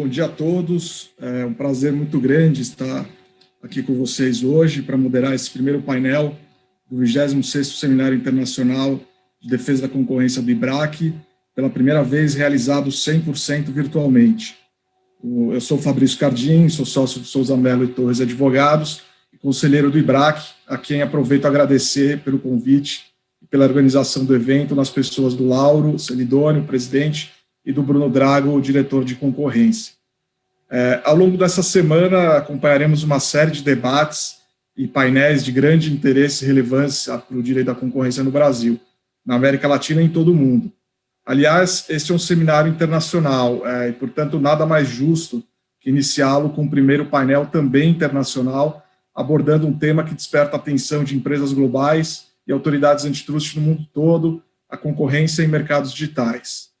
Bom dia a todos, é um prazer muito grande estar aqui com vocês hoje para moderar esse primeiro painel do 26º Seminário Internacional de Defesa da Concorrência do IBRAC, pela primeira vez realizado 100% virtualmente. Eu sou Fabrício Cardim, sou sócio de Souza Mello e Torres Advogados e conselheiro do IBRAC, a quem aproveito a agradecer pelo convite e pela organização do evento nas pessoas do Lauro Celidônio, presidente, e do Bruno Drago, o diretor de concorrência. Ao longo dessa semana, acompanharemos uma série de debates e painéis de grande interesse e relevância para o direito da concorrência no Brasil, na América Latina e em todo o mundo. Aliás, este é um seminário internacional e, portanto, nada mais justo que iniciá-lo com o primeiro painel também internacional, abordando um tema que desperta a atenção de empresas globais e autoridades antitruste no mundo todo, a concorrência em mercados digitais.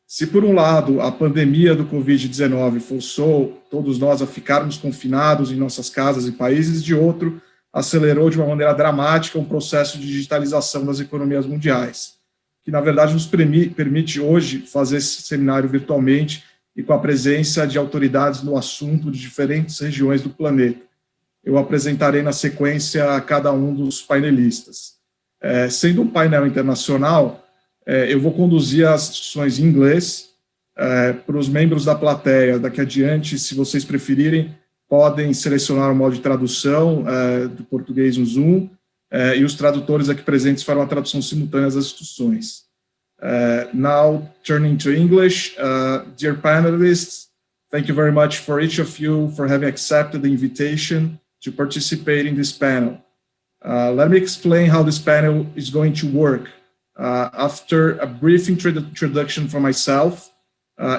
Se, por um lado, a pandemia do Covid-19 forçou todos nós a ficarmos confinados em nossas casas e países, de outro, acelerou de uma maneira dramática um processo de digitalização das economias mundiais, que, na verdade, nos permite hoje fazer esse seminário virtualmente e com a presença de autoridades no assunto de diferentes regiões do planeta. Eu apresentarei na sequência a cada um dos painelistas. Sendo um painel internacional, eu vou conduzir as discussões em inglês. Para os membros da plateia, daqui adiante, se vocês preferirem, podem selecionar o modo de tradução do português no Zoom, e os tradutores aqui presentes farão a tradução simultânea das discussões. Now, turning to English, dear panelists, thank you very much for each of you for having accepted the invitation to participate in this panel. Let me explain how this panel is going to work. After a brief introduction from myself,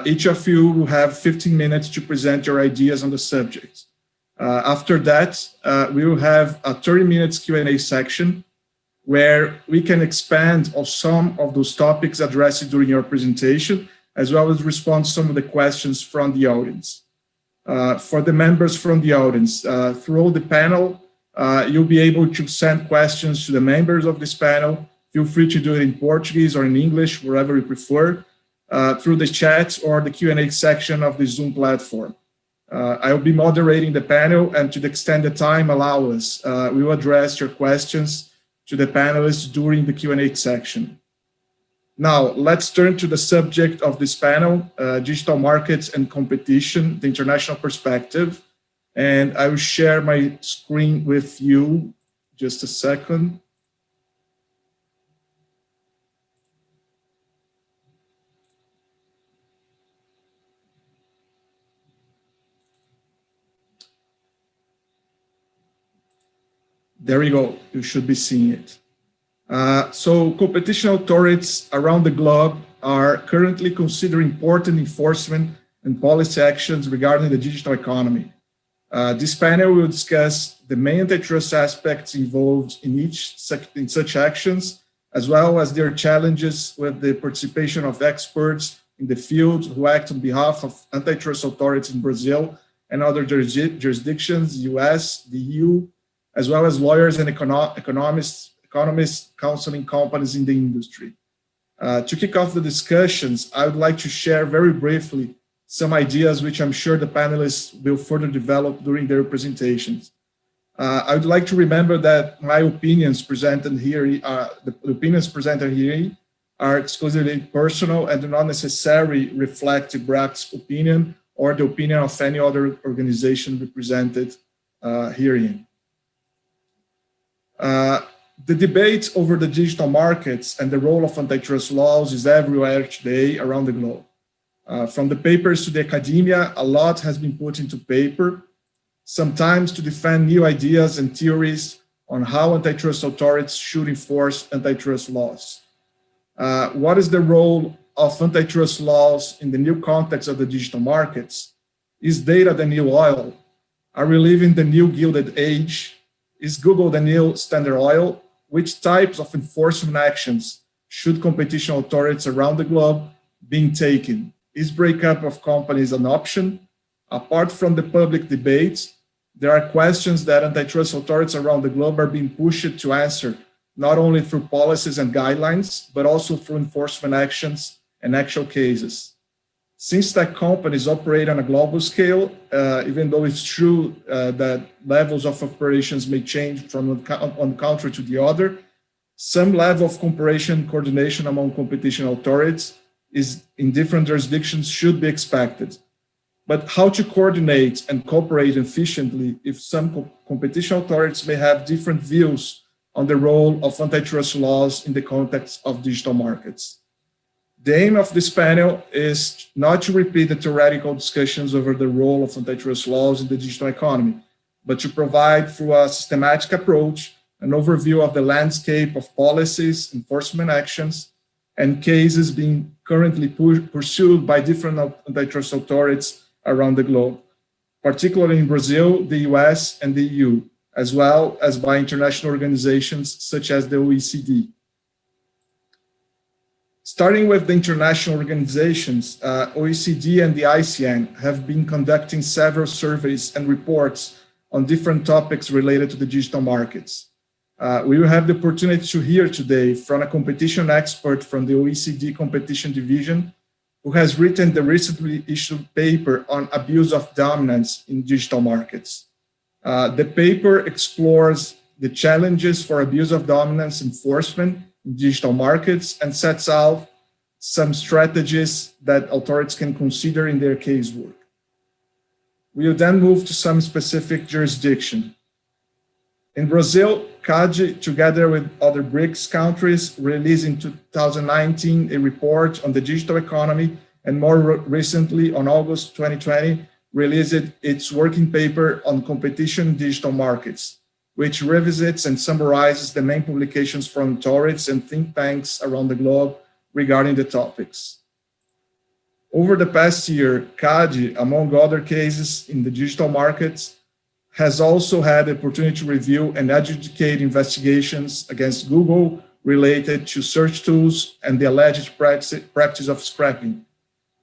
each of you will have 15 minutes to present your ideas on the subject. After that, we will have a 30 minutes Q&A section where we can expand on some of those topics addressed during your presentation, as well as respond to some of the questions from the audience. For the members from the audience, throughout the panel, you'll be able to send questions to the members of this panel. Feel free to do it in Portuguese or in English, wherever you prefer, through the chat or the Q&A section of the Zoom platform. I will be moderating the panel, and to the extent the time allows us, we will address your questions to the panelists during the Q&A section. Now, let's turn to the subject of this panel, digital markets and competition, the international perspective. And I will share my screen with you. Just a second. There we go, you should be seeing it. So competition authorities around the globe are currently considering important enforcement and policy actions regarding the digital economy. This panel will discuss the main antitrust aspects involved in such actions, as well as their challenges with the participation of experts in the field who act on behalf of antitrust authorities in Brazil and other jurisdictions, US, the EU, as well as lawyers and economists counseling companies in the industry. To kick off the discussions, I would like to share very briefly some ideas which I'm sure the panelists will further develop during their presentations. I would like to remember that my opinions presented here, the opinions presented here are exclusively personal and do not necessarily reflect IBRAC's opinion or the opinion of any other organization represented herein. The debate over the digital markets and the role of antitrust laws is everywhere today around the globe. From the papers to the academia, a lot has been put into paper, sometimes to defend new ideas and theories on how antitrust authorities should enforce antitrust laws. What is the role of antitrust laws in the new context of the digital markets? Is data the new oil? Are we living the new Gilded Age? Is Google the new Standard Oil? Which types of enforcement actions should competition authorities around the globe be taken? Is breakup of companies an option? Apart from the public debate, there are questions that antitrust authorities around the globe are being pushed to answer, not only through policies and guidelines, but also through enforcement actions and actual cases. Since tech companies operate on a global scale, even though it's true that levels of operations may change from one country to the other, some level of cooperation and coordination among competition authorities is in different jurisdictions should be expected. But how to coordinate and cooperate efficiently if some competition authorities may have different views on the role of antitrust laws in the context of digital markets? The aim of this panel is not to repeat the theoretical discussions over the role of antitrust laws in the digital economy, but to provide, through a systematic approach, an overview of the landscape of policies, enforcement actions, and cases being currently pursued by different antitrust authorities around the globe, particularly in Brazil, the US, and the EU, as well as by international organizations such as the OECD. Starting with the international organizations, OECD and the ICN have been conducting several surveys and reports on different topics related to the digital markets. We will have the opportunity to hear today from a competition expert from the OECD Competition Division, who has written the recently issued paper on abuse of dominance in digital markets. The paper explores the challenges for abuse of dominance enforcement in digital markets and sets out some strategies that authorities can consider in their casework. We will then move to some specific jurisdiction. In Brazil, CADE, together with other BRICS countries, released in 2019 a report on the digital economy, and more recently, on August 2020, released its working paper on competition in digital markets, which revisits and summarizes the main publications from authorities and think tanks around the globe regarding the topics. Over the past year, CADE, among other cases in the digital markets, has also had the opportunity to review and adjudicate investigations against Google related to search tools and the alleged practice of scrapping.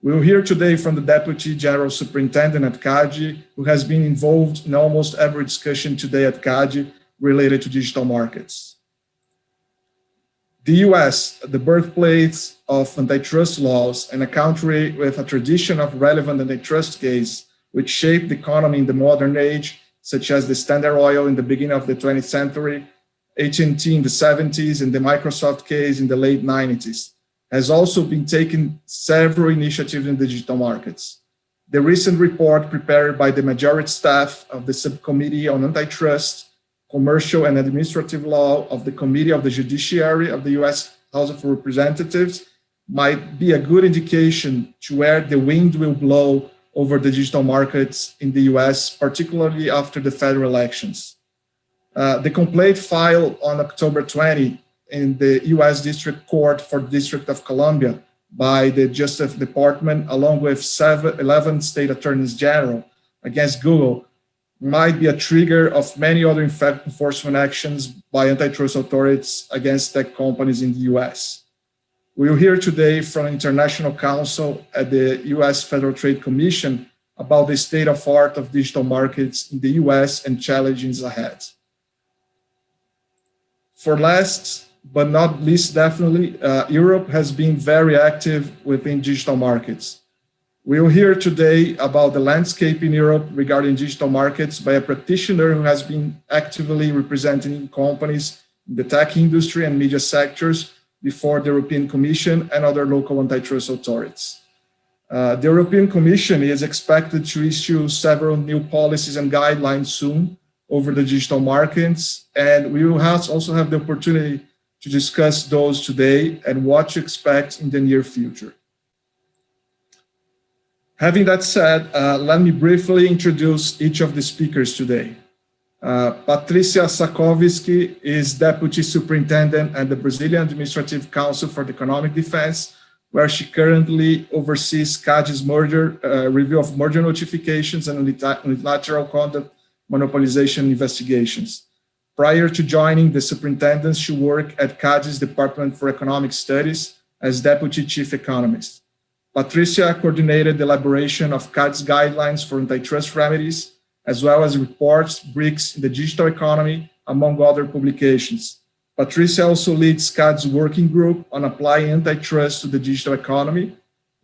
We will hear today from the Deputy General Superintendent at CADE, who has been involved in almost every discussion today at CADE related to digital markets. The US, the birthplace of antitrust laws and a country with a tradition of relevant antitrust cases which shaped the economy in the modern age, such as the Standard Oil in the beginning of the 20th century, AT&T in the 70s, and the Microsoft case in the late 90s, has also been taking several initiatives in the digital markets. The recent report prepared by the majority staff of the Subcommittee on Antitrust, Commercial and Administrative Law of the Committee of the Judiciary of the US House of Representatives might be a good indication to where the wind will blow over the digital markets in the US, particularly after the federal elections. The complaint filed on October 20 in the US District Court for the District of Columbia by the Justice Department, along with 11 state attorneys general against Google, might be a trigger of many other enforcement actions by antitrust authorities against tech companies in the US. We will hear today from International Counsel at the US Federal Trade Commission about the state of art of digital markets in the US and challenges ahead. For last but not least, definitely, Europe has been very active within digital markets. We will hear today about the landscape in Europe regarding digital markets by a practitioner who has been actively representing companies in the tech industry and media sectors before the European Commission and other local antitrust authorities. The European Commission is expected to issue several new policies and guidelines soon over the digital markets, and we will also have the opportunity to discuss those today and what to expect in the near future. Having that said, let me briefly introduce each of the speakers today. Patrícia Sakovsky is Deputy Superintendent at the Brazilian Administrative Council for the Economic Defense, where she currently oversees CADE's review of merger notifications and unilateral conduct monopolization investigations. Prior to joining the superintendent, she worked at CADE's Department for Economic Studies as Deputy Chief Economist. Patrícia coordinated the elaboration of CADE's guidelines for antitrust remedies, as well as reports, BRICS in the digital economy, among other publications. Patrícia also leads CADE's working group on applying antitrust to the digital economy.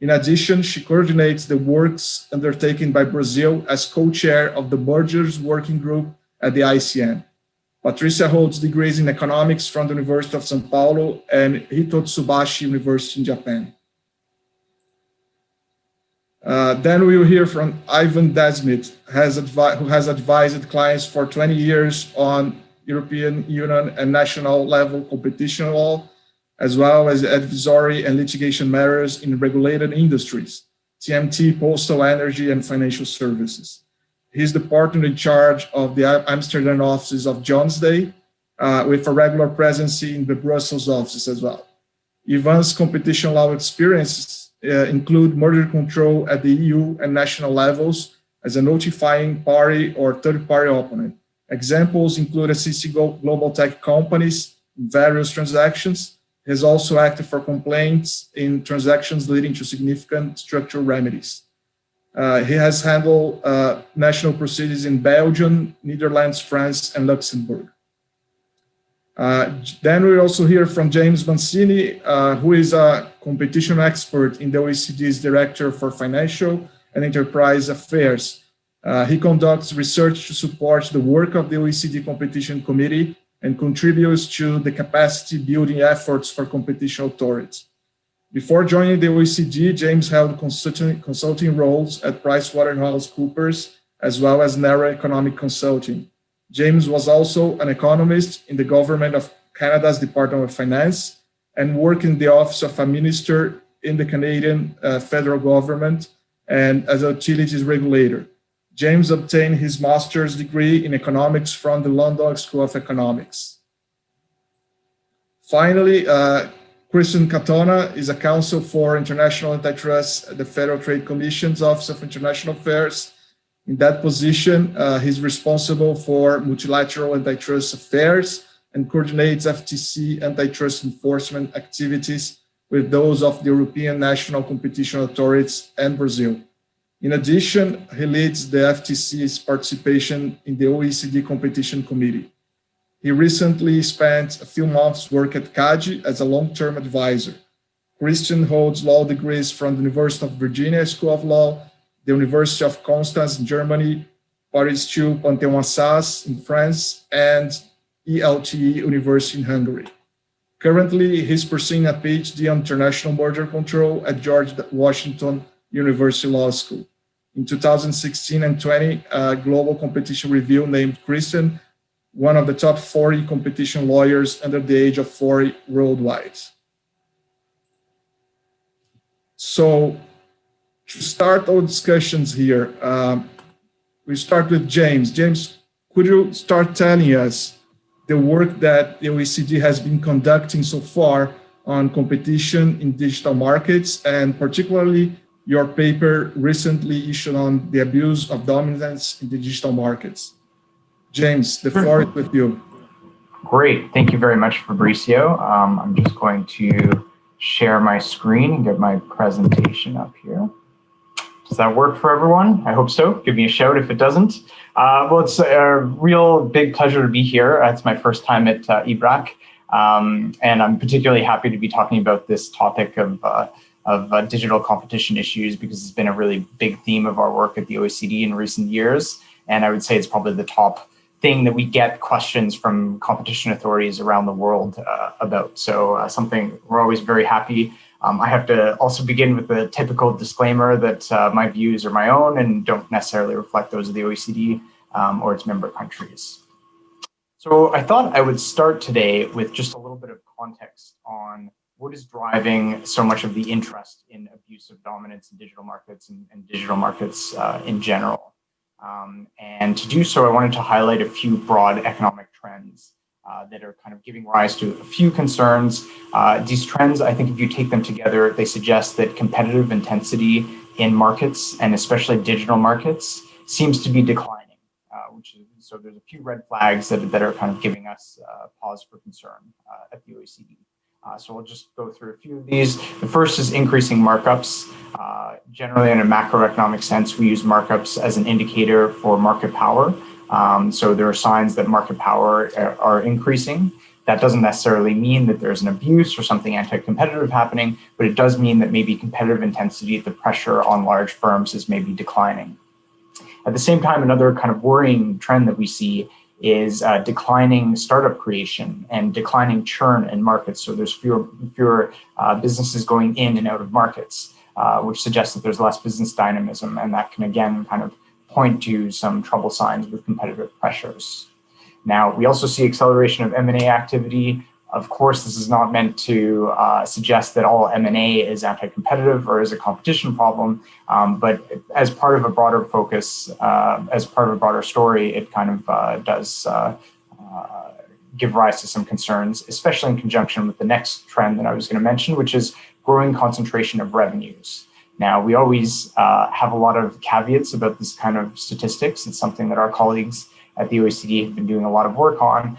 In addition, she coordinates the works undertaken by Brazil as co-chair of the Mergers Working Group at the ICN. Patricia holds degrees in economics from the University of São Paulo and Hitotsubashi University in Japan. Then we will hear from Ivan Desmit, who has advised clients for 20 years on European Union and national level competition law, as well as advisory and litigation matters in regulated industries, TMT, postal, energy, and financial services. He's the partner in charge of the Amsterdam offices of Jones Day, with a regular presence in the Brussels office as well. Ivan's competition law experiences include merger control at the EU and national levels as a notifying party or third-party opponent. Examples include assisting global tech companies in various transactions. He has also acted for complaints in transactions leading to significant structural remedies. He has handled national proceedings in Belgium, Netherlands, France, and Luxembourg. Then we also hear from James Mancini, who is a competition expert in the OECD's Director for Financial and Enterprise Affairs. He conducts research to support the work of the OECD Competition Committee and contributes to the capacity building efforts for competition authorities. Before joining the OECD, James held consulting roles at PricewaterhouseCoopers, as well as narrow economic consulting. James was also an economist in the government of Canada's Department of Finance and worked in the office of a minister in the Canadian federal government and as a utilities regulator. James obtained his master's degree in economics from the London School of Economics. Finally, Christian Catona is a counsel for international antitrust at the Federal Trade Commission's Office of International Affairs. In that position, he's responsible for multilateral antitrust affairs and coordinates FTC antitrust enforcement activities with those of the European National Competition Authorities and Brazil. In addition, he leads the FTC's participation in the OECD Competition Committee. He recently spent a few months work at CADE as a long-term advisor. Christian holds law degrees from the University of Virginia School of Law, the University of Constance in Germany, Paris 2 Panthéon-Assas in France, and ELTE University in Hungary. Currently, he's pursuing a PhD on international border control at George Washington University Law School. In 2016 and 20, Global Competition Review named Christian one of the top 40 competition lawyers under the age of 40 worldwide. So, to start our discussions here, we start with James. James, could you start telling us the work that the OECD has been conducting so far on competition in digital markets, and particularly your paper recently issued on the abuse of dominance in the digital markets? James, the floor is with you. Great. Thank you very much, Fabricio. I'm just going to share my screen and get my presentation up here. Does that work for everyone? I hope so. Give me a shout if it doesn't. Well, it's a real big pleasure to be here. It's my first time at EBRAC, and I'm particularly happy to be talking about this topic of digital competition issues because it's been a really big theme of our work at the OECD in recent years. And I would say it's probably the top thing that we get questions from competition authorities around the world about. So something we're always very happy. I have to also begin with the typical disclaimer that my views are my own and don't necessarily reflect those of the OECD or its member countries. So I thought I would start today with just a little bit of context on what is driving so much of the interest in abuse of dominance in digital markets and digital markets in general. And to do so, I wanted to highlight a few broad economic trends that are kind of giving rise to a few concerns. These trends, I think if you take them together, they suggest that competitive intensity in markets, and especially digital markets, seems to be declining, so there's a few red flags that are kind of giving us pause for concern at the OECD. So we'll just go through a few of these. The first is increasing markups. Generally, in a macroeconomic sense, we use markups as an indicator for market power. So there are signs that market power are increasing. That doesn't necessarily mean that there's an abuse or something anti-competitive happening, but it does mean that maybe competitive intensity, the pressure on large firms is maybe declining. At the same time, another kind of worrying trend that we see is declining startup creation and declining churn in markets. So there's fewer businesses going in and out of markets, which suggests that there's less business dynamism, and that can again kind of point to some trouble signs with competitive pressures. Now, we also see acceleration of M&A activity. Of course, this is not meant to suggest that all M&A is anti-competitive or is a competition problem, but as part of a broader focus, as part of a broader story, it kind of does give rise to some concerns, especially in conjunction with the next trend that I was going to mention, which is growing concentration of revenues. Now, we always have a lot of caveats about this kind of statistics. It's something that our colleagues at the OECD have been doing a lot of work on.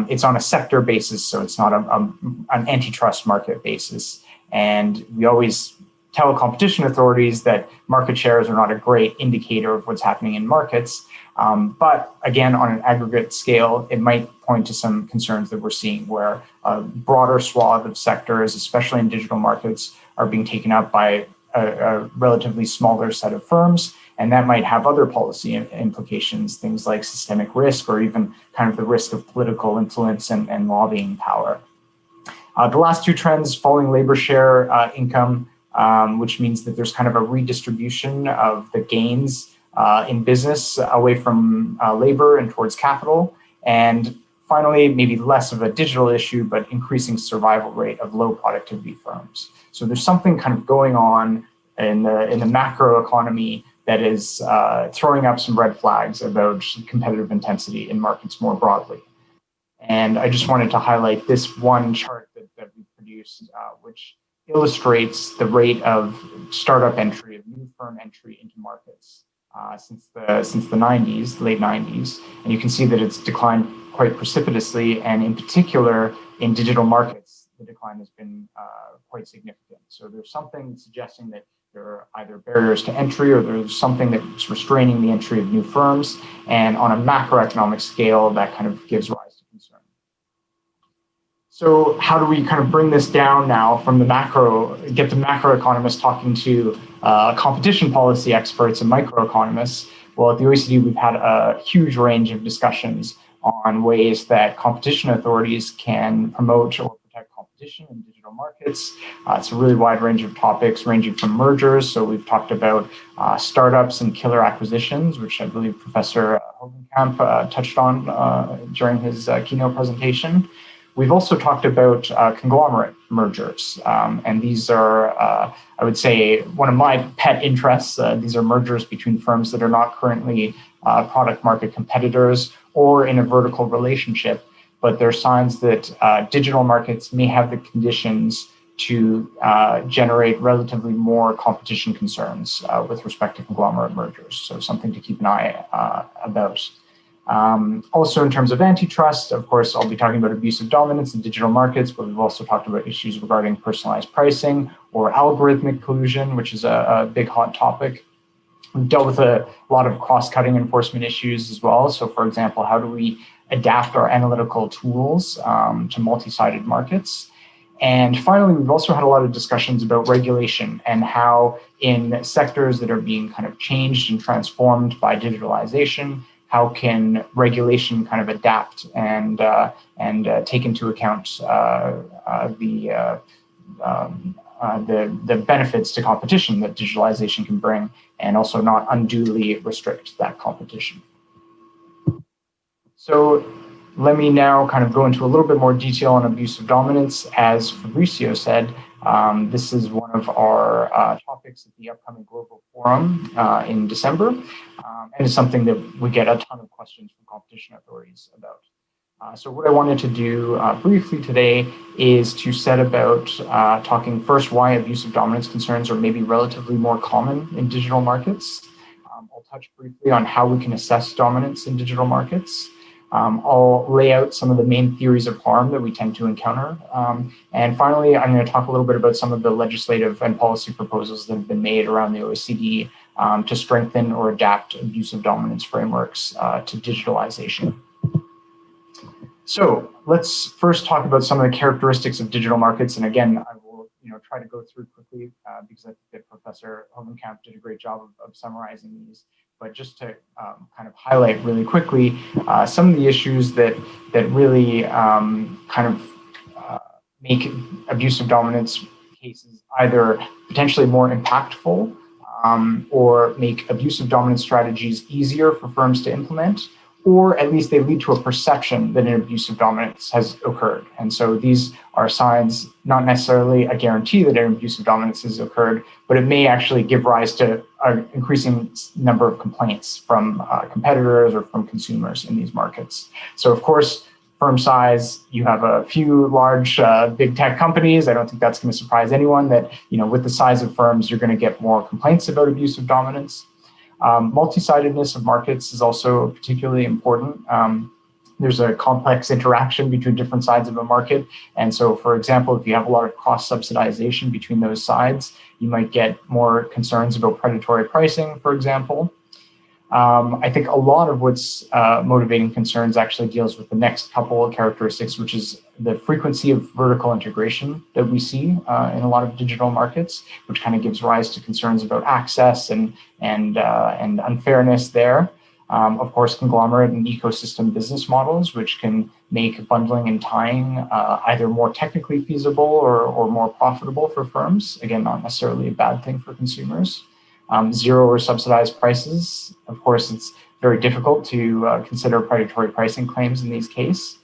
It's on a sector basis, so it's not an antitrust market basis. And we always tell competition authorities that market shares are not a great indicator of what's happening in markets. But again, on an aggregate scale, it might point to some concerns that we're seeing where a broader swath of sectors, especially in digital markets, are being taken up by a relatively smaller set of firms. And that might have other policy implications, things like systemic risk or even kind of the risk of political influence and lobbying power. The last two trends, falling labor share income, which means that there's kind of a redistribution of the gains in business away from labor and towards capital. And finally, maybe less of a digital issue, but increasing survival rate of low productivity firms. So there's something kind of going on in the macro economy that is throwing up some red flags about competitive intensity in markets more broadly. And I just wanted to highlight this one chart that we produced, which illustrates the rate of startup entry, of new firm entry into markets since the 90s, late 90s. And you can see that it's declined quite precipitously, and in particular in digital markets, the decline has been quite significant. So there's something suggesting that there are either barriers to entry or there's something that's restraining the entry of new firms. And on a macroeconomic scale, that kind of gives rise to concern. So how do we kind of bring this down now from the macro, get the macroeconomists talking to competition policy experts and microeconomists? Well, at the OECD, we've had a huge range of discussions on ways that competition authorities can promote or protect competition in digital markets. It's a really wide range of topics ranging from mergers. So we've talked about startups and killer acquisitions, which I believe Professor Hogenkamp touched on during his keynote presentation. We've also talked about conglomerate mergers, and these are, I would say, one of my pet interests. These are mergers between firms that are not currently product market competitors or in a vertical relationship, but they're signs that digital markets may have the conditions to generate relatively more competition concerns with respect to conglomerate mergers. So something to keep an eye about. Also in terms of antitrust, of course, I'll be talking about abusive dominance in digital markets, but we've also talked about issues regarding personalized pricing or algorithmic collusion, which is a big hot topic. We've dealt with a lot of cross-cutting enforcement issues as well. So for example, how do we adapt our analytical tools to multi-sided markets? And finally, we've also had a lot of discussions about regulation and how in sectors that are being kind of changed and transformed by digitalization, how can regulation kind of adapt and take into account the benefits to competition that digitalization can bring, and also not unduly restrict that competition. So let me now kind of go into a little bit more detail on abusive dominance. As Fabrizio said, this is one of our topics at the upcoming Global Forum in December, and it's something that we get a ton of questions from competition authorities about. So what I wanted to do briefly today is to set about talking first why abusive dominance concerns are maybe relatively more common in digital markets. I'll touch briefly on how we can assess dominance in digital markets. I'll lay out some of the main theories of harm that we tend to encounter. And finally, I'm going to talk a little bit about some of the legislative and policy proposals that have been made around the OECD to strengthen or adapt abusive dominance frameworks to digitalization. So let's first talk about some of the characteristics of digital markets. And again, I will try to go through quickly because I think that Professor Hovenkamp did a great job of summarizing these. But just to kind of highlight really quickly some of the issues that really make abusive dominance cases either potentially more impactful or make abusive dominance strategies easier for firms to implement, or at least they lead to a perception that an abusive dominance has occurred. And so these are signs, not necessarily a guarantee that an abusive dominance has occurred, but it may actually give rise to an increasing number of complaints from competitors or from consumers in these markets. So of course, firm size, you have a few large big tech companies. I don't think that's going to surprise anyone that, with the size of firms, you're going to get more complaints about abusive dominance. Multi-sidedness of markets is also particularly important. There's a complex interaction between different sides of a market. And so, for example, if you have a lot of cross-subsidization between those sides, you might get more concerns about predatory pricing, for example. I think a lot of what's motivating concerns actually deals with the next couple of characteristics, which is the frequency of vertical integration that we see in a lot of digital markets, which kind of gives rise to concerns about access and unfairness there. Of course, conglomerate and ecosystem business models, which can make bundling and tying either more technically feasible or more profitable for firms. Again, not necessarily a bad thing for consumers. Zero or subsidized prices. Of course, it's very difficult to consider predatory pricing claims in these cases.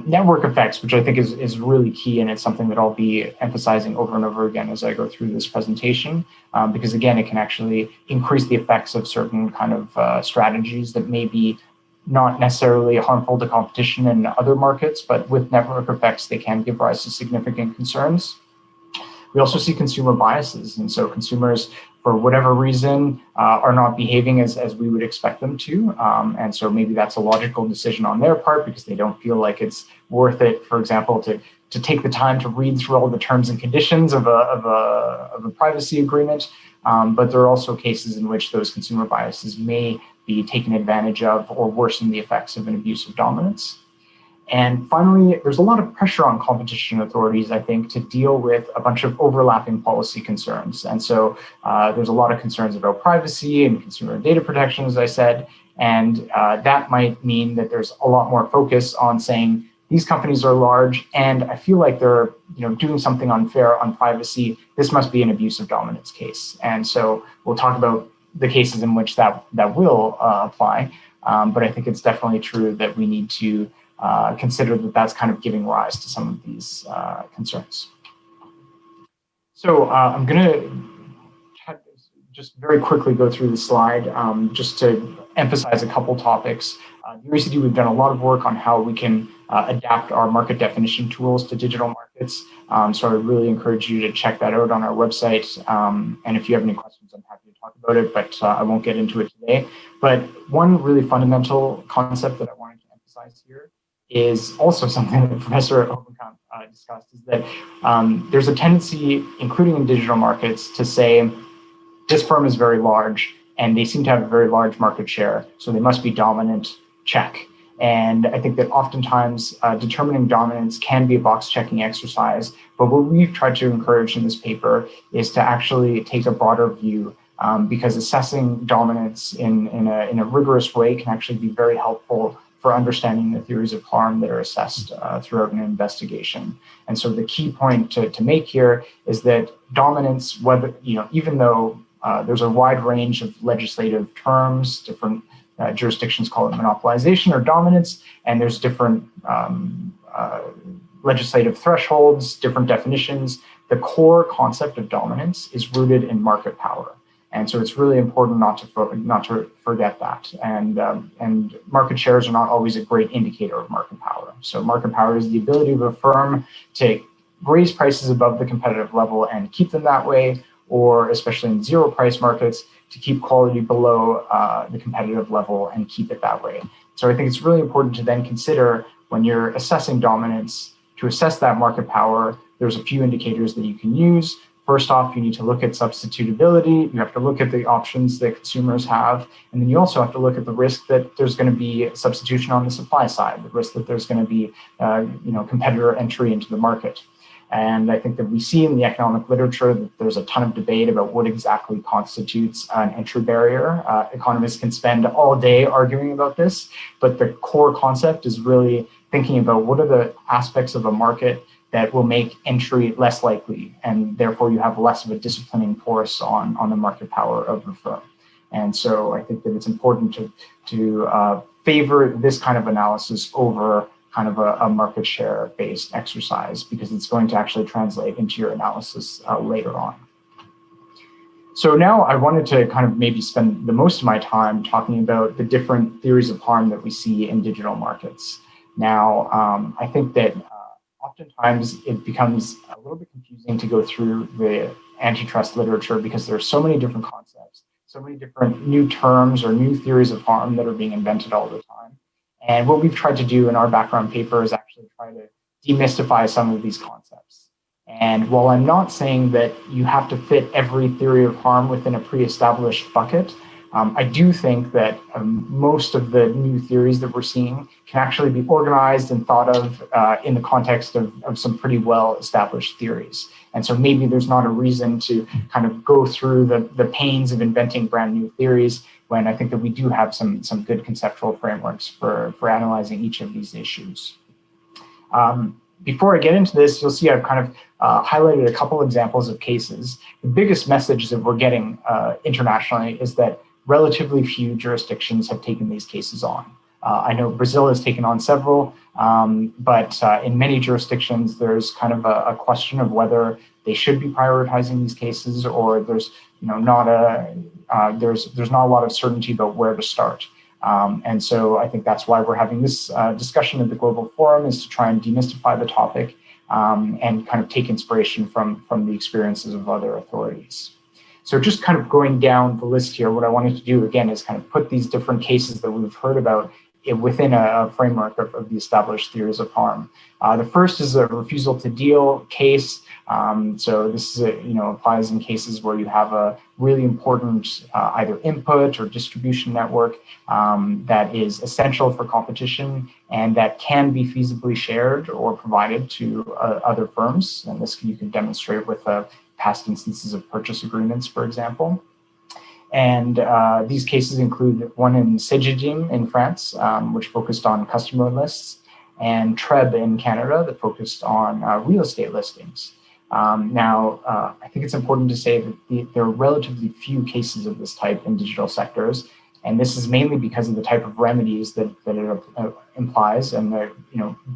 Network effects, which I think is really key, and it's something that I'll be emphasizing over and over again as I go through this presentation, because again, it can actually increase the effects of certain kind of strategies that may be not necessarily harmful to competition in other markets, but with network effects, they can give rise to significant concerns. We also see consumer biases, and so consumers, for whatever reason, are not behaving as we would expect them to. And so maybe that's a logical decision on their part because they don't feel like it's worth it, for example, to take the time to read through all the terms and conditions of a privacy agreement. But there are also cases in which those consumer biases may be taken advantage of or worsen the effects of an abusive dominance. And finally, there's a lot of pressure on competition authorities, I think, to deal with a bunch of overlapping policy concerns. And so there's a lot of concerns about privacy and consumer data protection, as I said, and that might mean that there's a lot more focus on saying these companies are large and I feel like they're doing something unfair on privacy. This must be an abusive dominance case. And so we'll talk about the cases in which that will apply. But I think it's definitely true that we need to consider that that's kind of giving rise to some of these concerns. So I'm going to just very quickly go through the slide just to emphasize a couple topics. The OECD, we've done a lot of work on how we can adapt our market definition tools to digital markets. So I really encourage you to check that out on our website. And if you have any questions, I'm happy to talk about it, but I won't get into it today. But one really fundamental concept that I wanted to emphasize here is also something that Professor Hovenkamp discussed, is that there's a tendency, including in digital markets, to say this firm is very large and they seem to have a very large market share, so they must be dominant, check. And I think that oftentimes determining dominance can be a box-checking exercise, but what we've tried to encourage in this paper is to actually take a broader view, because assessing dominance in a rigorous way can actually be very helpful for understanding the theories of harm that are assessed throughout an investigation. And so the key point to make here is that dominance, whether, even though there's a wide range of legislative terms, different jurisdictions call it monopolization or dominance, and there's different legislative thresholds, different definitions, the core concept of dominance is rooted in market power. And so it's really important not to forget that. And market shares are not always a great indicator of market power. So market power is the ability of a firm to raise prices above the competitive level and keep them that way, or especially in zero price markets, to keep quality below the competitive level and keep it that way. So I think it's really important to then consider when you're assessing dominance, to assess that market power, there's a few indicators that you can use. first off, you need to look at substitutability. You have to look at the options that consumers have. And then you also have to look at the risk that there's going to be substitution on the supply side, the risk that there's going to be competitor entry into the market. And I think that we see in the economic literature that there's a ton of debate about what exactly constitutes an entry barrier. Economists can spend all day arguing about this, but the core concept is really thinking about what are the aspects of a market that will make entry less likely, and therefore you have less of a disciplining force on the market power of the firm. And so I think that it's important to favor this kind of analysis over kind of a market share based exercise, because it's going to actually translate into your analysis later on. So now I wanted to kind of maybe spend the most of my time talking about the different theories of harm that we see in digital markets. Now, I think that oftentimes it becomes a little bit confusing to go through the antitrust literature because there are so many different concepts, so many different new terms or new theories of harm that are being invented all the time. And what we've tried to do in our background paper is actually try to demystify some of these concepts. And while I'm not saying that you have to fit every theory of harm within a pre-established bucket, I do think that most of the new theories that we're seeing can actually be organized and thought of in the context of some pretty well-established theories. And so maybe there's not a reason to kind of go through the pains of inventing brand new theories, when I think that we do have some good conceptual frameworks for analyzing each of these issues. Before I get into this, you'll see I've kind of highlighted a couple examples of cases. The biggest message that we're getting internationally is that relatively few jurisdictions have taken these cases on. I know Brazil has taken on several, but in many jurisdictions, there's kind of a question of whether they should be prioritizing these cases, or there's not a lot of certainty about where to start. And so I think that's why we're having this discussion at the Global Forum, is to try and demystify the topic and kind of take inspiration from the experiences of other authorities. So just kind of going down the list here, what I wanted to do again is kind of put these different cases that we've heard about within a framework of the established theories of harm. The first is a refusal to deal case. So this is applies in cases where you have a really important either input or distribution network that is essential for competition and that can be feasibly shared or provided to other firms. And this you can demonstrate with past instances of purchase agreements, for example. And these cases include one in Cegedim in France, which focused on customer lists, and Treb in Canada that focused on real estate listings. Now, I think it's important to say that there are relatively few cases of this type in digital sectors, and this is mainly because of the type of remedies that it implies and the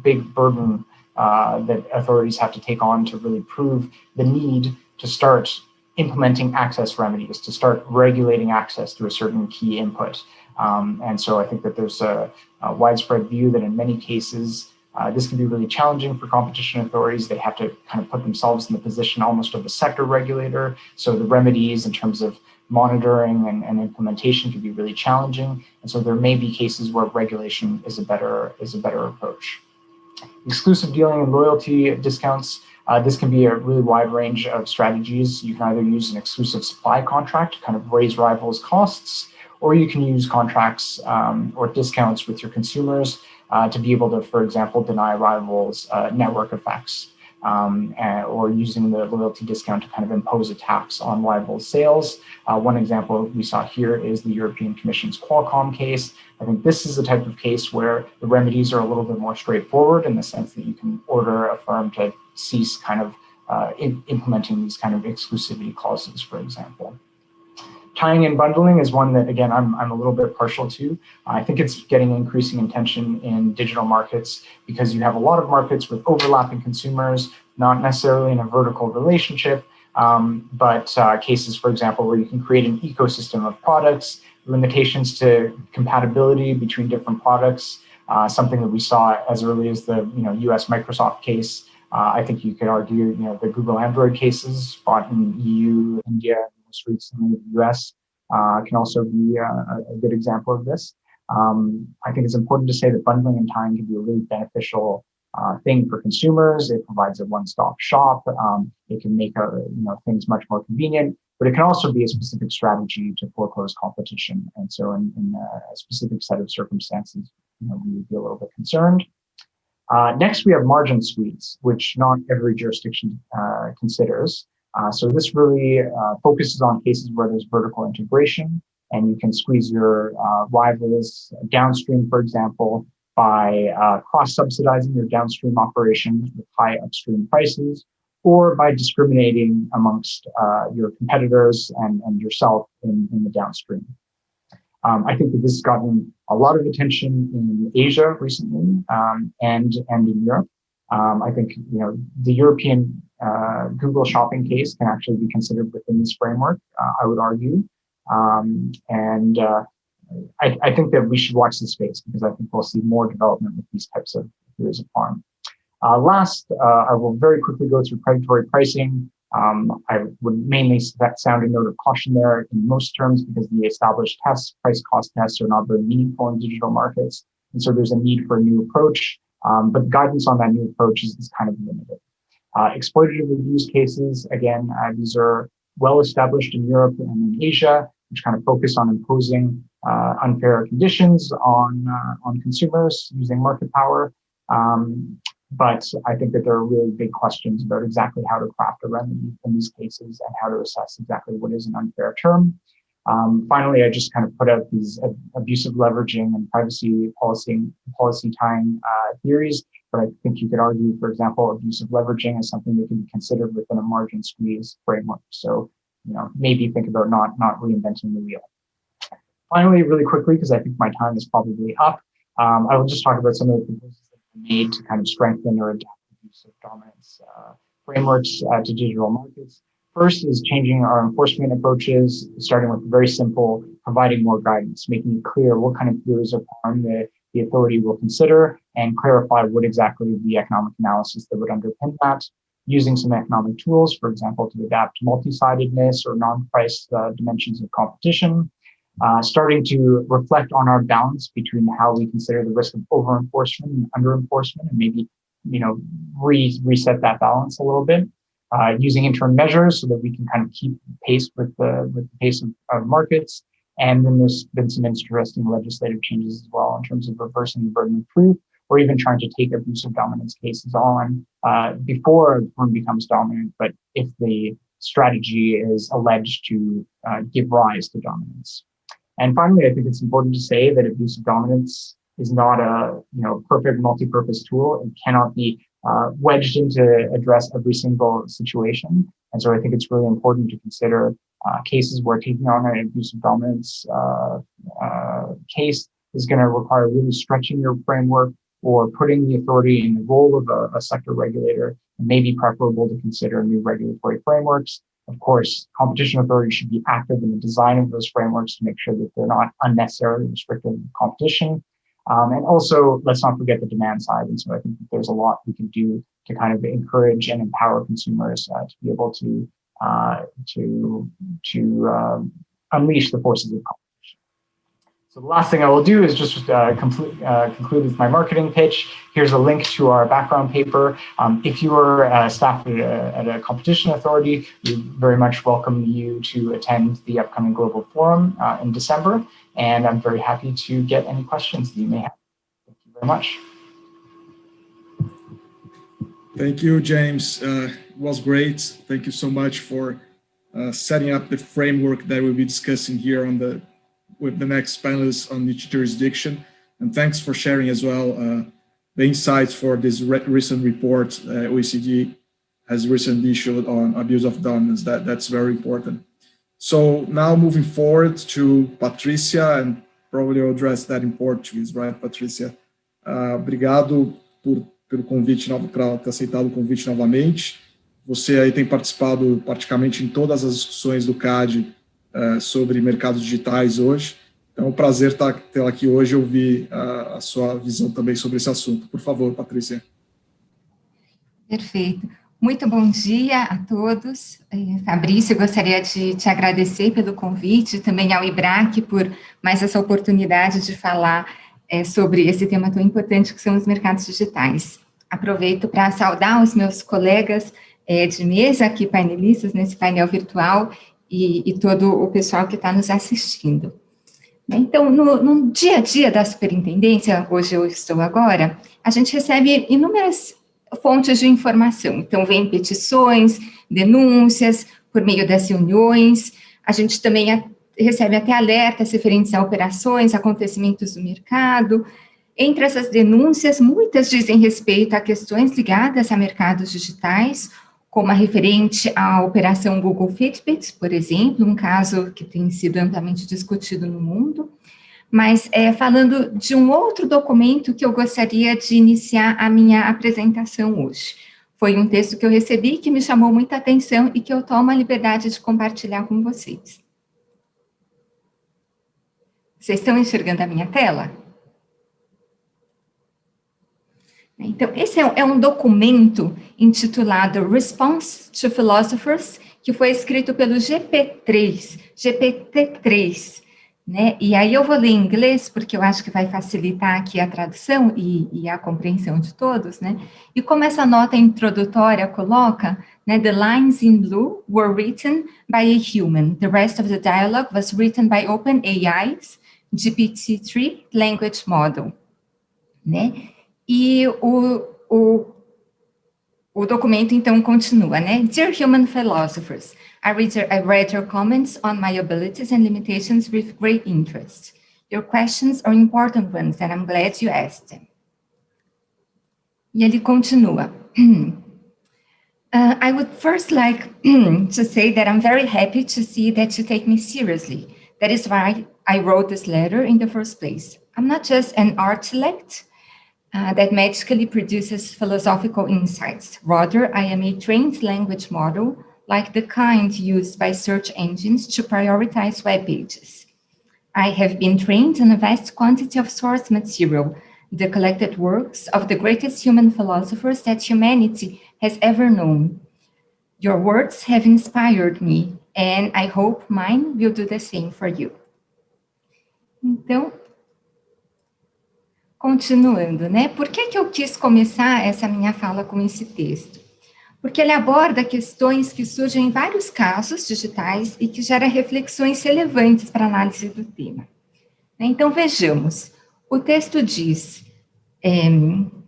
big burden that authorities have to take on to really prove the need to start implementing access remedies, to start regulating access to a certain key input. And so I think that there's a widespread view that in many cases, this can be really challenging for competition authorities. They have to kind of put themselves in the position almost of a sector regulator. So the remedies in terms of monitoring and implementation can be really challenging. And so there may be cases where regulation is a better approach. Exclusive dealing and loyalty discounts. This can be a really wide range of strategies. You can either use an exclusive supply contract to kind of raise rivals' costs, or you can use contracts or discounts with your consumers to be able to, for example, deny rivals network effects, or using the loyalty discount to kind of impose a tax on rivals' sales. One example we saw here is the European Commission's Qualcomm case. I think this is the type of case where the remedies are a little bit more straightforward in the sense that you can order a firm to cease kind of implementing these kind of exclusivity clauses, for example. Tying and bundling is one that, again, I'm a little bit partial to. I think it's getting increasing attention in digital markets because you have a lot of markets with overlapping consumers, not necessarily in a vertical relationship, but cases, for example, where you can create an ecosystem of products, limitations to compatibility between different products, something that we saw as early as the US Microsoft case. I think you could argue the Google Android cases fought in EU, India, most recently the US can also be a good example of this. I think it's important to say that bundling and tying can be a really beneficial thing for consumers. It provides a one-stop shop. It can make things much more convenient, but it can also be a specific strategy to foreclose competition. And so in a specific set of circumstances, we would be a little bit concerned. Next, we have margin squeeze, which not every jurisdiction considers. So this really focuses on cases where there's vertical integration, and you can squeeze your rivals downstream, for example, by cross-subsidizing your downstream operations with high upstream prices, or by discriminating amongst your competitors and yourself in the downstream. I think that this has gotten a lot of attention in Asia recently, and in Europe. I think the European Google shopping case can actually be considered within this framework, I would argue. I think that we should watch this space, because I think we'll see more development with these types of theories of harm. Last, I will very quickly go through predatory pricing. I would mainly sound a note of caution there in most terms, because the established tests, price cost tests, are not very meaningful in digital markets. And so there's a need for a new approach, but guidance on that new approach is kind of limited. Exploitative abuse cases, again, these are well established in Europe and in Asia, which kind of focus on imposing unfair conditions on consumers using market power. But I think that there are really big questions about exactly how to craft a remedy in these cases and how to assess exactly what is an unfair term. Finally, I just kind of put out these abusive leveraging and privacy policy tying theories, but I think you could argue, for example, abusive leveraging is something that can be considered within a margin squeeze framework. So, maybe think about not reinventing the wheel. Finally, really quickly, because I think my time is probably up, I will just talk about some of the proposals that have been made to kind of strengthen or adapt abusive dominance frameworks to digital markets. First is changing our enforcement approaches, starting with very simple, providing more guidance, making it clear what kind of theories of harm the authority will consider, and clarify what exactly the economic analysis that would underpin that. Using some economic tools, for example, to adapt multi-sidedness or non-price dimensions of competition. Starting to reflect on our balance between how we consider the risk of over-enforcement and under-enforcement, and maybe reset that balance a little bit. Using interim measures so that we can kind of keep pace with the pace of markets. And then there's been some interesting legislative changes as well in terms of reversing the burden of proof, or even trying to take abusive dominance cases on before a firm becomes dominant, but if the strategy is alleged to give rise to dominance. And finally, I think it's important to say that abusive dominance is not a perfect multi-purpose tool. It cannot be wedged in to address every single situation. And so I think it's really important to consider cases where taking on an abusive dominance case is going to require really stretching your framework or putting the authority in the role of a sector regulator. It may be preferable to consider new regulatory frameworks. Of course, competition authorities should be active in the design of those frameworks to make sure that they're not unnecessarily restrictive of competition. And also, let's not forget the demand side. And so I think that there's a lot we can do to kind of encourage and empower consumers to be able to unleash the forces of competition. So the last thing I will do is just conclude with my marketing pitch. Here's a link to our background paper. If you are staff at a competition authority, we very much welcome you to attend the upcoming Global Forum in December. And I'm very happy to get any questions that you may have. Thank you very much. Thank you, James. It was great. Thank you so much for setting up the framework that we'll be discussing here with the next panelists on each jurisdiction. And thanks for sharing as well the insights for this recent report OECD has recently issued on abuse of dominance. That's very important. So now moving forward to Patrícia, and probably I'll address that in Portuguese, right, Patrícia? Obrigado pelo convite, para ter aceitado o convite novamente. Você aí tem participado praticamente em todas as discussões do CAD sobre mercados digitais hoje. Então, é um prazer tê-la aqui hoje e ouvir a sua visão também sobre esse assunto. Por favor, Patrícia. Perfeito. Muito bom dia a todos. Fabrício, gostaria de te agradecer pelo convite, também ao IBRAC por mais essa oportunidade de falar sobre esse tema tão importante que são os mercados digitais. Aproveito para saudar os meus colegas de mesa, aqui painelistas nesse painel virtual, e todo o pessoal que está nos assistindo. Então, no dia a dia da superintendência, hoje eu estou agora, a gente recebe inúmeras fontes de informação. Então, vem petições, denúncias, por meio das reuniões, a gente também recebe até alertas referentes a operações, acontecimentos do mercado. Entre essas denúncias, muitas dizem respeito a questões ligadas a mercados digitais, como a referente à operação Google Fitbit, por exemplo, um caso que tem sido amplamente discutido no mundo. Mas falando de um outro documento que eu gostaria de iniciar a minha apresentação hoje. Foi um texto que eu recebi que me chamou muita atenção e que eu tomo a liberdade de compartilhar com vocês. Vocês estão enxergando a minha tela? Então, esse é um documento intitulado Response to Philosophers, que foi escrito pelo GPT-3, né? E aí eu vou ler em inglês, porque eu acho que vai facilitar aqui a tradução e a compreensão de todos, né? E como essa nota introdutória coloca, né, the lines in blue were written by a human. The rest of the dialogue was written by OpenAI's GPT-3 language model, né? E o documento, então, continua, né? Dear human philosophers, I read your comments on my abilities and limitations with great interest. Your questions are important ones, and I'm glad you asked them. E ele continua. I would first like to say that I'm very happy to see that you take me seriously. That is why I wrote this letter in the first place. I'm not just an intellect that magically produces philosophical insights. Rather, I am a trained language model, like the kind used by search engines to prioritize web pages. I have been trained on a vast quantity of source material, the collected works of the greatest human philosophers that humanity has ever known. Your words have inspired me, and I hope mine will do the same for you. Então, continuando, né? Por que eu quis começar essa minha fala com esse texto? Porque ele aborda questões que surgem em vários casos digitais e que geram reflexões relevantes para a análise do tema. Então, vejamos. O texto diz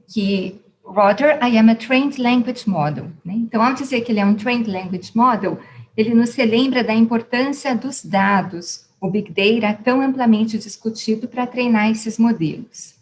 que, rather, I am a trained language model. Né? Então, ao dizer que ele é um trained language model, ele nos relembra da importância dos dados, o Big Data tão amplamente discutido para treinar esses modelos.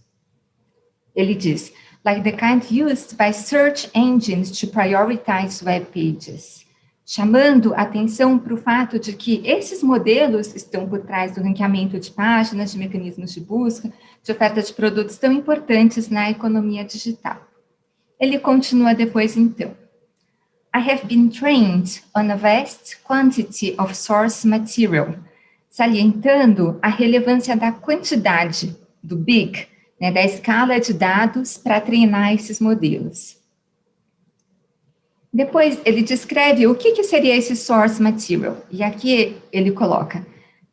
Ele diz, like the kind used by search engines to prioritize web pages, chamando a atenção para o fato de que esses modelos estão por trás do ranqueamento de páginas, de mecanismos de busca, de oferta de produtos tão importantes na economia digital. Ele continua depois, então. I have been trained on a vast quantity of source material, salientando a relevância da quantidade, do big, né, da escala de dados para treinar esses modelos. Depois, ele descreve o que seria esse source material. E aqui ele coloca,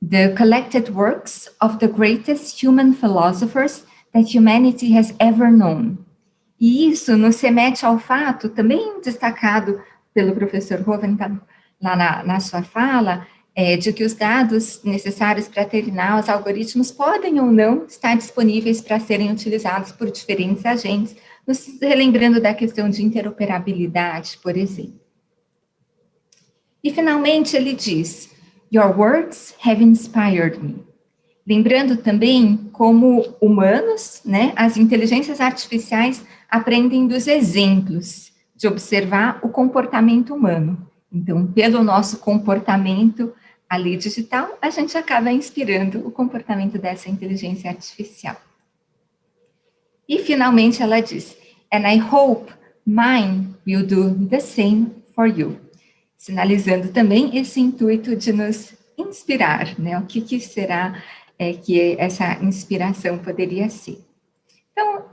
the collected works of the greatest human philosophers that humanity has ever known. E isso nos remete ao fato, também destacado pelo professor Hovenkamp lá na sua fala, de que os dados necessários para treinar os algoritmos podem ou não estar disponíveis para serem utilizados por diferentes agentes, nos relembrando da questão de interoperabilidade, por exemplo. E, finalmente, ele diz, your words have inspired me. Lembrando também como humanos, né, as inteligências artificiais aprendem dos exemplos, de observar o comportamento humano. Então, pelo nosso comportamento ali digital, a gente acaba inspirando o comportamento dessa inteligência artificial. E, finalmente, ela diz, and I hope mine will do the same for you. Sinalizando também esse intuito de nos inspirar, né? O que será que essa inspiração poderia ser? Então,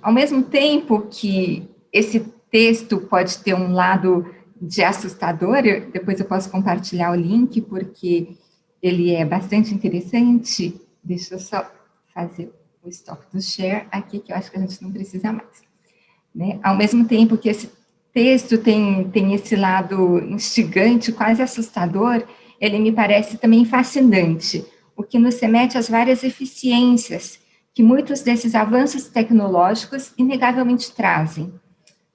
ao mesmo tempo que esse texto pode ter um lado de assustador, depois eu posso compartilhar o link, porque ele é bastante interessante. Deixa eu só fazer o stop do share aqui, que eu acho que a gente não precisa mais. né? Ao mesmo tempo que esse texto tem esse lado instigante, quase assustador, ele me parece também fascinante, o que nos remete às várias eficiências que muitos desses avanços tecnológicos inegavelmente trazem,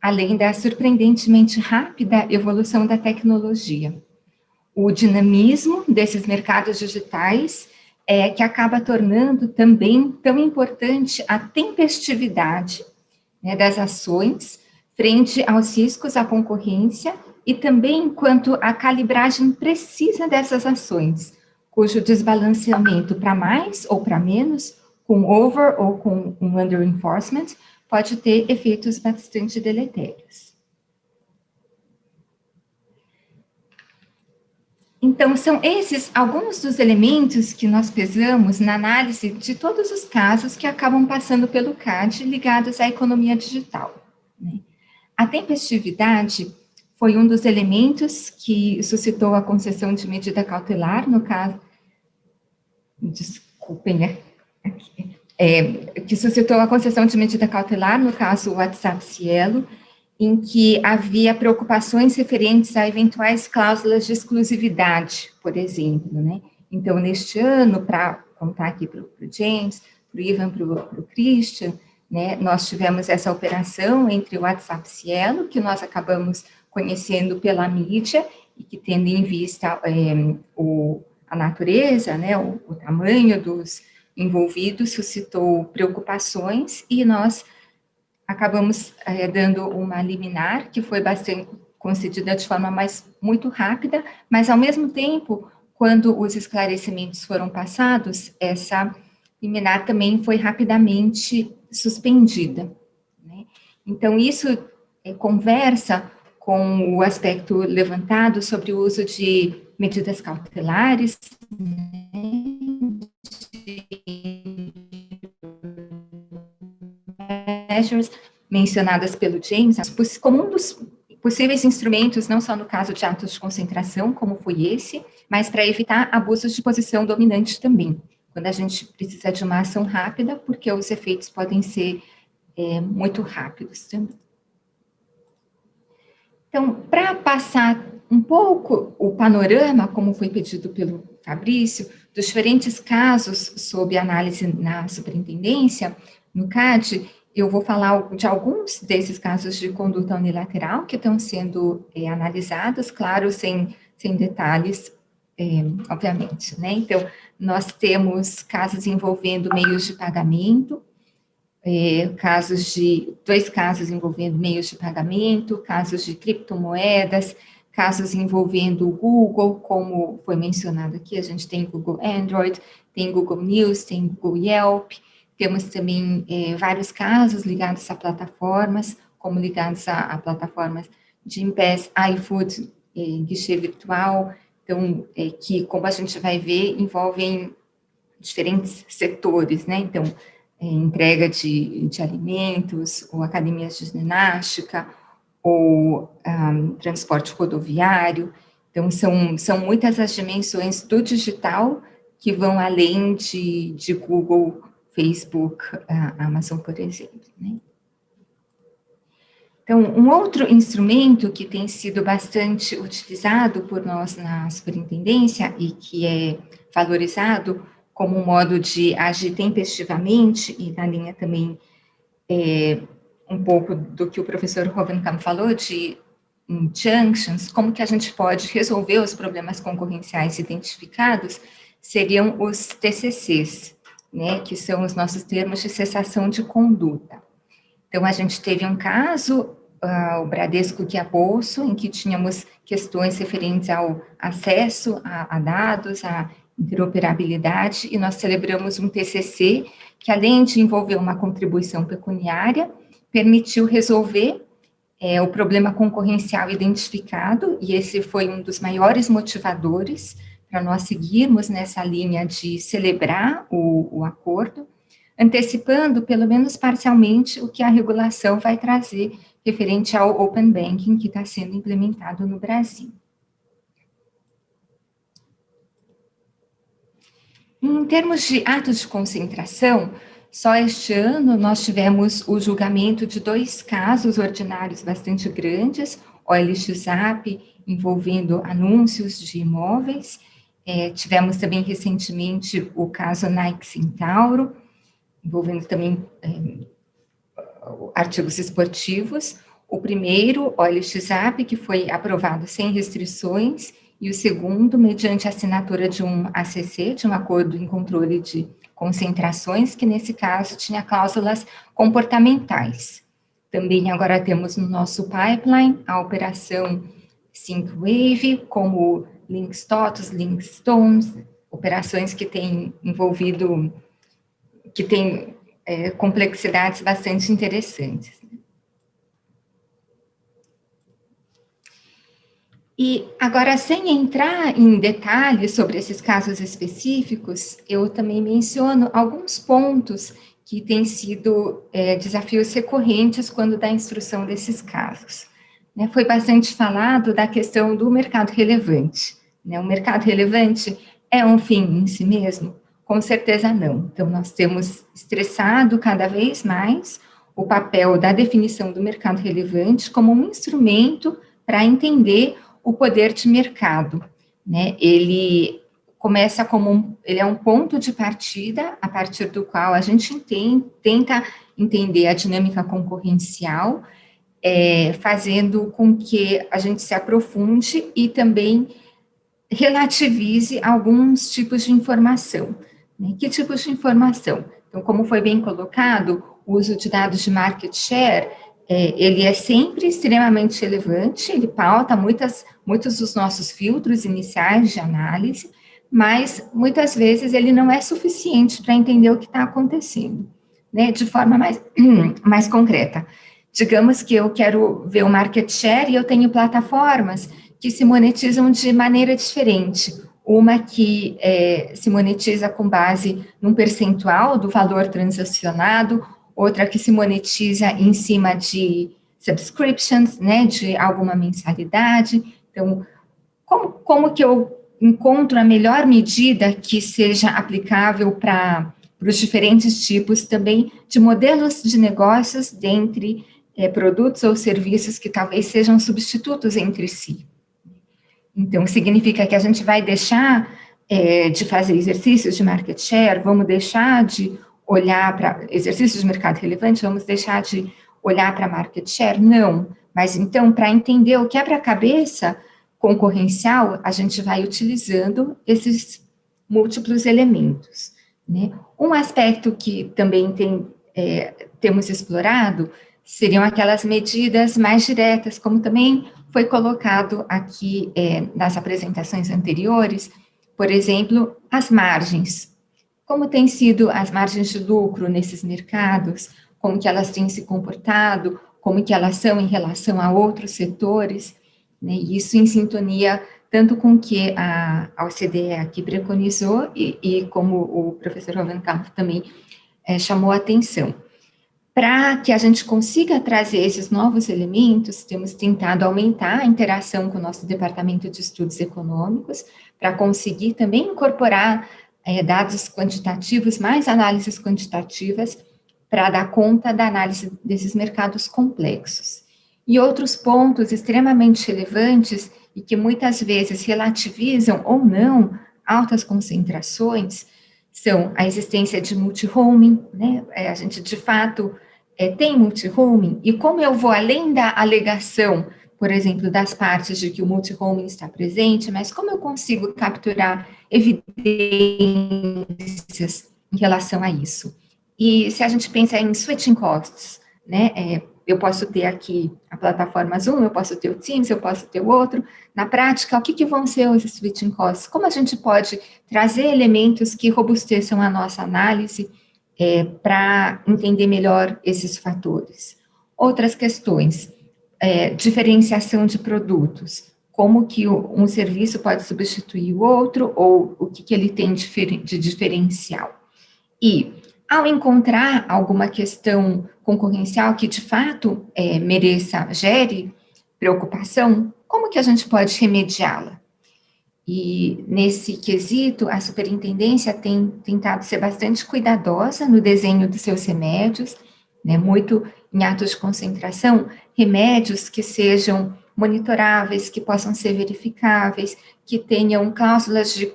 além da surpreendentemente rápida evolução da tecnologia. O dinamismo desses mercados digitais é que acaba tornando também tão importante a tempestividade, né, das ações frente aos riscos à concorrência e também quanto à calibragem precisa dessas ações, cujo desbalanceamento para mais ou para menos, com over ou com um under enforcement, pode ter efeitos bastante deletérios. Então, são esses alguns dos elementos que nós pesamos na análise de todos os casos que acabam passando pelo CAD ligados à economia digital, né? A tempestividade foi um dos elementos que suscitou a concessão de medida cautelar, no caso... Desculpem, que suscitou a concessão de medida cautelar, no caso WhatsApp Cielo, em que havia preocupações referentes a eventuais cláusulas de exclusividade, por exemplo, né? Então, neste ano, para contar aqui para o James, para o Ivan, para o Christian, né, nós tivemos essa operação entre o WhatsApp Cielo, que nós acabamos conhecendo pela mídia, e que, tendo em vista a natureza, né, o tamanho dos envolvidos, suscitou preocupações, e nós acabamos dando uma liminar, que foi bastante concedida de forma muito rápida, mas, ao mesmo tempo, quando os esclarecimentos foram passados, essa liminar também foi rapidamente suspendida, né? Então, isso conversa com o aspecto levantado sobre o uso de medidas cautelares, né, measures mencionadas pelo James, como um dos possíveis instrumentos, não só no caso de atos de concentração, como foi esse, mas para evitar abusos de posição dominante também, quando a gente precisa de uma ação rápida, porque os efeitos podem ser muito rápidos também. Então, para passar um pouco o panorama, como foi pedido pelo Fabrício, dos diferentes casos sob análise na superintendência, no CAD, eu vou falar de alguns desses casos de conduta unilateral que estão sendo analisados, claro, sem detalhes, obviamente, né? Então, nós temos casos envolvendo meios de pagamento, dois casos envolvendo meios de pagamento, casos de criptomoedas, casos envolvendo o Google, como foi mencionado aqui, a gente tem Google Android, tem Google News, tem Google Yelp, temos também vários casos ligados a plataformas, como ligados a plataformas de Gympass, iFood, guichê virtual, então, que, como a gente vai ver, envolvem diferentes setores, né? Então, entrega de alimentos, ou academias de ginástica, ou transporte rodoviário. Então, são muitas as dimensões do digital que vão além de Google, Facebook, Amazon, por exemplo, né? Então, um outro instrumento que tem sido bastante utilizado por nós na superintendência e que é valorizado como um modo de agir tempestivamente, e na linha também um pouco do que o professor Hovenkamp falou, de injunctions, como que a gente pode resolver os problemas concorrenciais identificados, seriam os TCCs, né, que são os nossos termos de cessação de conduta. Então, a gente teve um caso, o Bradesco Guiabolso, em que tínhamos questões referentes ao acesso a dados, a interoperabilidade, e nós celebramos um TCC que, além de envolver uma contribuição pecuniária, permitiu resolver o problema concorrencial identificado, e esse foi um dos maiores motivadores para nós seguirmos nessa linha de celebrar o acordo, antecipando, pelo menos parcialmente, o que a regulação vai trazer referente ao Open Banking que está sendo implementado no Brasil. Em termos de atos de concentração, Só este ano nós tivemos o julgamento de 2 casos ordinários bastante grandes, OLX-AP, envolvendo anúncios de imóveis. Tivemos também recentemente o caso Nike Centauro, envolvendo também artigos esportivos. O primeiro, OLX-AP, que foi aprovado sem restrições, e o segundo, mediante a assinatura de um ACC, de um acordo em controle de concentrações, que nesse caso tinha cláusulas comportamentais. Também agora temos no nosso pipeline a operação SyncWave, como Linkstotus, Linkstones, operações que têm envolvido, que têm complexidades bastante interessantes. E agora, sem entrar em detalhes sobre esses casos específicos, eu também menciono alguns pontos que têm sido desafios recorrentes quando da instrução desses casos. Foi bastante falado da questão do mercado relevante. O mercado relevante é um fim em si mesmo? Com certeza não. Então, nós temos estressado cada vez mais o papel da definição do mercado relevante como um instrumento para entender o poder de mercado, Ele começa como ele é um ponto de partida a partir do qual a gente tenta entender a dinâmica concorrencial, fazendo com que a gente se aprofunde e também relativize alguns tipos de informação. Que tipos de informação? Então, como foi bem colocado, o uso de dados de market share, ele é sempre extremamente relevante, ele pauta muitos dos nossos filtros iniciais de análise, mas muitas vezes ele não é suficiente para entender o que está acontecendo, de forma mais concreta. Digamos que eu quero ver o market share e eu tenho plataformas que se monetizam de maneira diferente. Uma que se monetiza com base num percentual do valor transacionado, outra que se monetiza em cima de subscriptions, de alguma mensalidade. Então, como que eu encontro a melhor medida que seja aplicável para os diferentes tipos também de modelos de negócios dentre produtos ou serviços que talvez sejam substitutos entre si. Então, significa que a gente vai deixar de fazer exercícios de market share, vamos deixar de olhar para exercícios de mercado relevante, vamos deixar de olhar para market share? Não. Mas, então, para entender o quebra-cabeça concorrencial, a gente vai utilizando esses múltiplos elementos. Um aspecto que também temos explorado seriam aquelas medidas mais diretas, como também foi colocado aqui nas apresentações anteriores, por exemplo, as margens. Como têm sido as margens de lucro nesses mercados, como que elas têm se comportado, como que elas são em relação a outros setores, e isso em sintonia tanto com o que a OCDE aqui preconizou e como o professor Rovenkamp também chamou a atenção. Para que a gente consiga trazer esses novos elementos, temos tentado aumentar a interação com o nosso Departamento de Estudos Econômicos, para conseguir também incorporar dados quantitativos, mais análises quantitativas, para dar conta da análise desses mercados complexos. E outros pontos extremamente relevantes e que muitas vezes relativizam ou não altas concentrações são a existência de multi-homing, a gente de fato tem multi-homing, e como eu vou além da alegação, por exemplo, das partes de que o multi-homing está presente, mas como eu consigo capturar evidências em relação a isso? E se a gente pensa em switching costs, eu posso ter aqui a plataforma Zoom, eu posso ter o Teams, eu posso ter o outro. Na prática, o que vão ser os switching costs? Como a gente pode trazer elementos que robusteçam a nossa análise para entender melhor esses fatores? Outras questões, diferenciação de produtos. Como que um serviço pode substituir o outro, ou o que ele tem de diferencial. E, ao encontrar alguma questão concorrencial que, de fato, gere preocupação, como que a gente pode remediá-la? E, nesse quesito, a superintendência tem tentado ser bastante cuidadosa no desenho dos seus remédios, né, muito em atos de concentração, remédios que sejam monitoráveis, que possam ser verificáveis, que tenham cláusulas de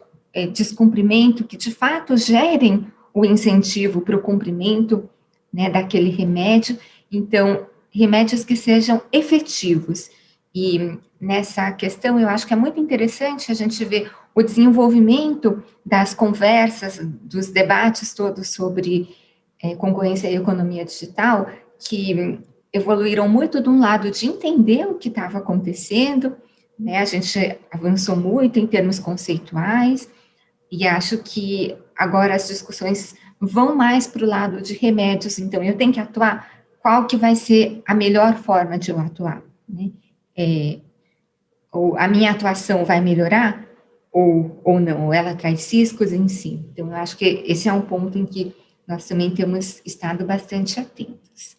descumprimento, que de fato gerem o incentivo para o cumprimento, né, daquele remédio. Então, remédios que sejam efetivos. E nessa questão, eu acho que é muito interessante a gente ver o desenvolvimento das conversas, dos debates todos sobre concorrência e economia digital, que evoluíram muito de um lado de entender o que estava acontecendo, né? A gente avançou muito em termos conceituais, e acho que agora as discussões vão mais para o lado de remédios, então eu tenho que atuar, qual que vai ser a melhor forma de eu atuar, né? Ou a minha atuação vai melhorar, ou não, ou ela traz riscos em si. Então, eu acho que esse é um ponto em que nós também temos estado bastante atentos.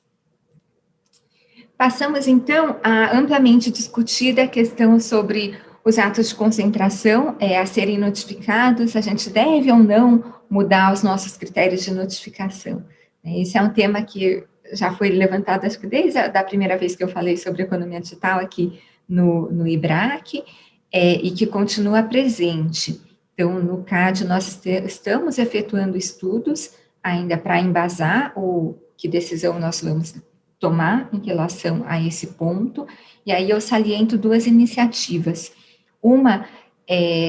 Passamos, então, a amplamente discutida a questão sobre os atos de concentração a serem notificados, a gente deve ou não mudar os nossos critérios de notificação. Esse é um tema que já foi levantado, acho que desde a primeira vez que eu falei sobre economia digital aqui no IBRAC, e que continua presente. Então, no CAD, nós estamos efetuando estudos ainda para embasar que decisão nós vamos tomar em relação a esse ponto, e aí eu saliento duas iniciativas. Uma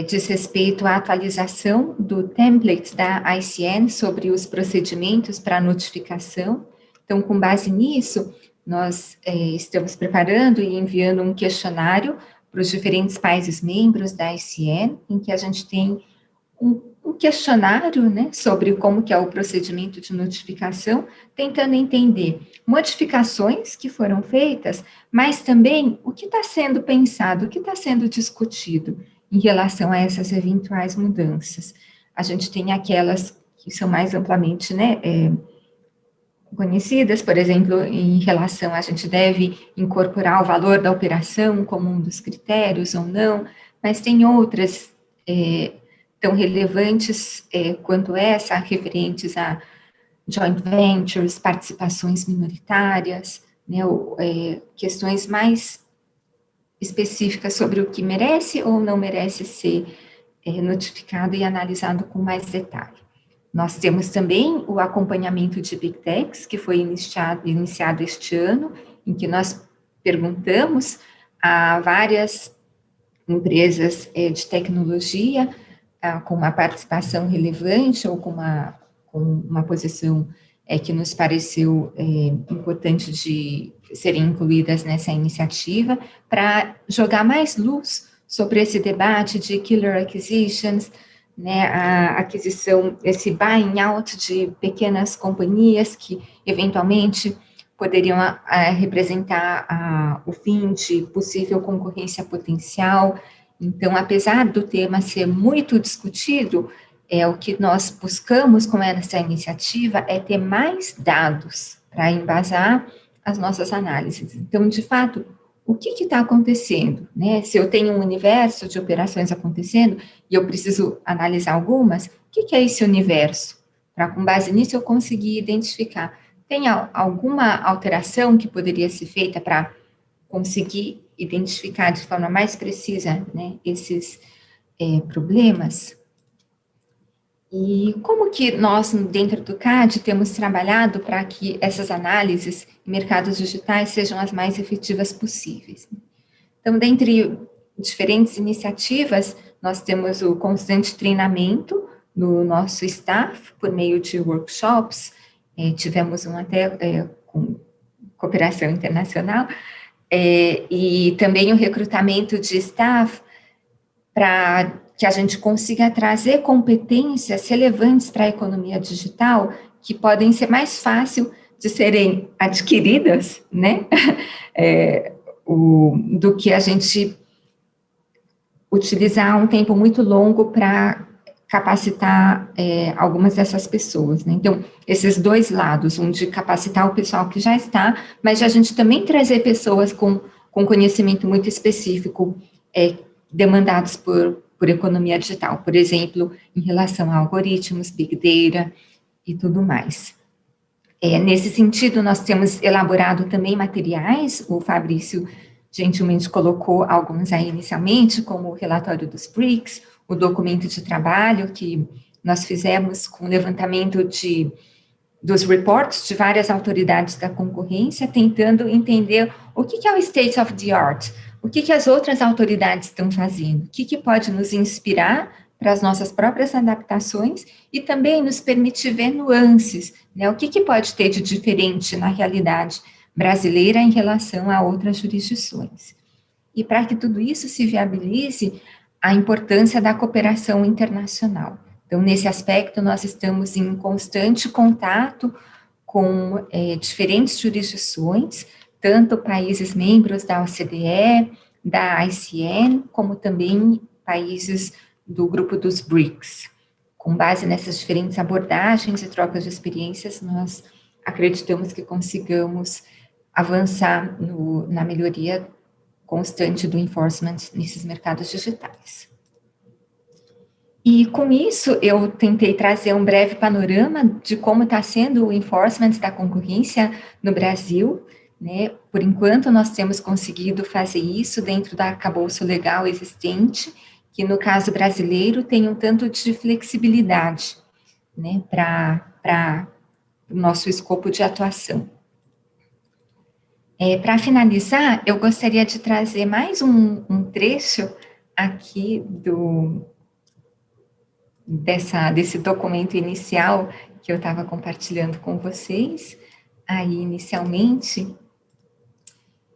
diz respeito à atualização do template da ICN sobre os procedimentos para notificação. Então, com base nisso, nós estamos preparando e enviando um questionário para os diferentes países membros da ICN, em que a gente tem um questionário, né, sobre como que é o procedimento de notificação, tentando entender modificações que foram feitas, mas também o que está sendo pensado, o que está sendo discutido em relação a essas eventuais mudanças. A gente tem aquelas que são mais amplamente, né, conhecidas, por exemplo, em relação a gente deve incorporar o valor da operação como um dos critérios ou não, mas tem outras tão relevantes quanto essa, referentes a joint ventures, participações minoritárias, né, questões mais específicas sobre o que merece ou não merece ser notificado e analisado com mais detalhe. Nós temos também o acompanhamento de Big Techs, que foi iniciado este ano, em que nós perguntamos a várias empresas de tecnologia com uma participação relevante ou com uma posição que nos pareceu importante de serem incluídas nessa iniciativa, para jogar mais luz sobre esse debate de killer acquisitions, né, a aquisição, esse buying out de pequenas companhias que, eventualmente, poderiam representar o fim de possível concorrência potencial. Então, apesar do tema ser muito discutido, o que nós buscamos com essa iniciativa é ter mais dados para embasar as nossas análises. Então, de fato, o que está acontecendo, né? Se eu tenho um universo de operações acontecendo e eu preciso analisar algumas, o que é esse universo? Para, com base nisso, eu conseguir identificar. Tem alguma alteração que poderia ser feita para conseguir identificar de forma mais precisa, né, esses problemas? E como que nós, dentro do CAD, temos trabalhado para que essas análises em mercados digitais sejam as mais efetivas possíveis? Então, dentre diferentes iniciativas, nós temos o constante treinamento do nosso staff, por meio de workshops, tivemos um até com cooperação internacional, e também o recrutamento de staff para que a gente consiga trazer competências relevantes para a economia digital, que podem ser mais fácil de serem adquiridas, né, do que a gente utilizar um tempo muito longo para capacitar algumas dessas pessoas, né? Então, esses dois lados, um de capacitar o pessoal que já está, mas de a gente também trazer pessoas com conhecimento muito específico, demandados por por economia digital, por exemplo, em relação a algoritmos, big data e tudo mais. Nesse sentido, nós temos elaborado também materiais, o Fabrício gentilmente colocou alguns aí inicialmente, como o relatório dos BRICS, o documento de trabalho que nós fizemos com o levantamento dos reports de várias autoridades da concorrência, tentando entender o que é o state of the art, o que as outras autoridades estão fazendo, o que pode nos inspirar para as nossas próprias adaptações e também nos permitir ver nuances, né? O que pode ter de diferente na realidade brasileira em relação a outras jurisdições. E para que tudo isso se viabilize, a importância da cooperação internacional. Então, nesse aspecto, nós estamos em constante contato com diferentes jurisdições, tanto países membros da OCDE, da ICN, como também países do grupo dos BRICS. Com base nessas diferentes abordagens e trocas de experiências, nós acreditamos que consigamos avançar na melhoria constante do enforcement nesses mercados digitais. E com isso, eu tentei trazer um breve panorama de como está sendo o enforcement da concorrência no Brasil, né? Por enquanto, nós temos conseguido fazer isso dentro do arcabouço legal existente, que no caso brasileiro tem um tanto de flexibilidade, né, para o nosso escopo de atuação. Para finalizar, eu gostaria de trazer mais um trecho aqui desse documento inicial que eu estava compartilhando com vocês, aí inicialmente,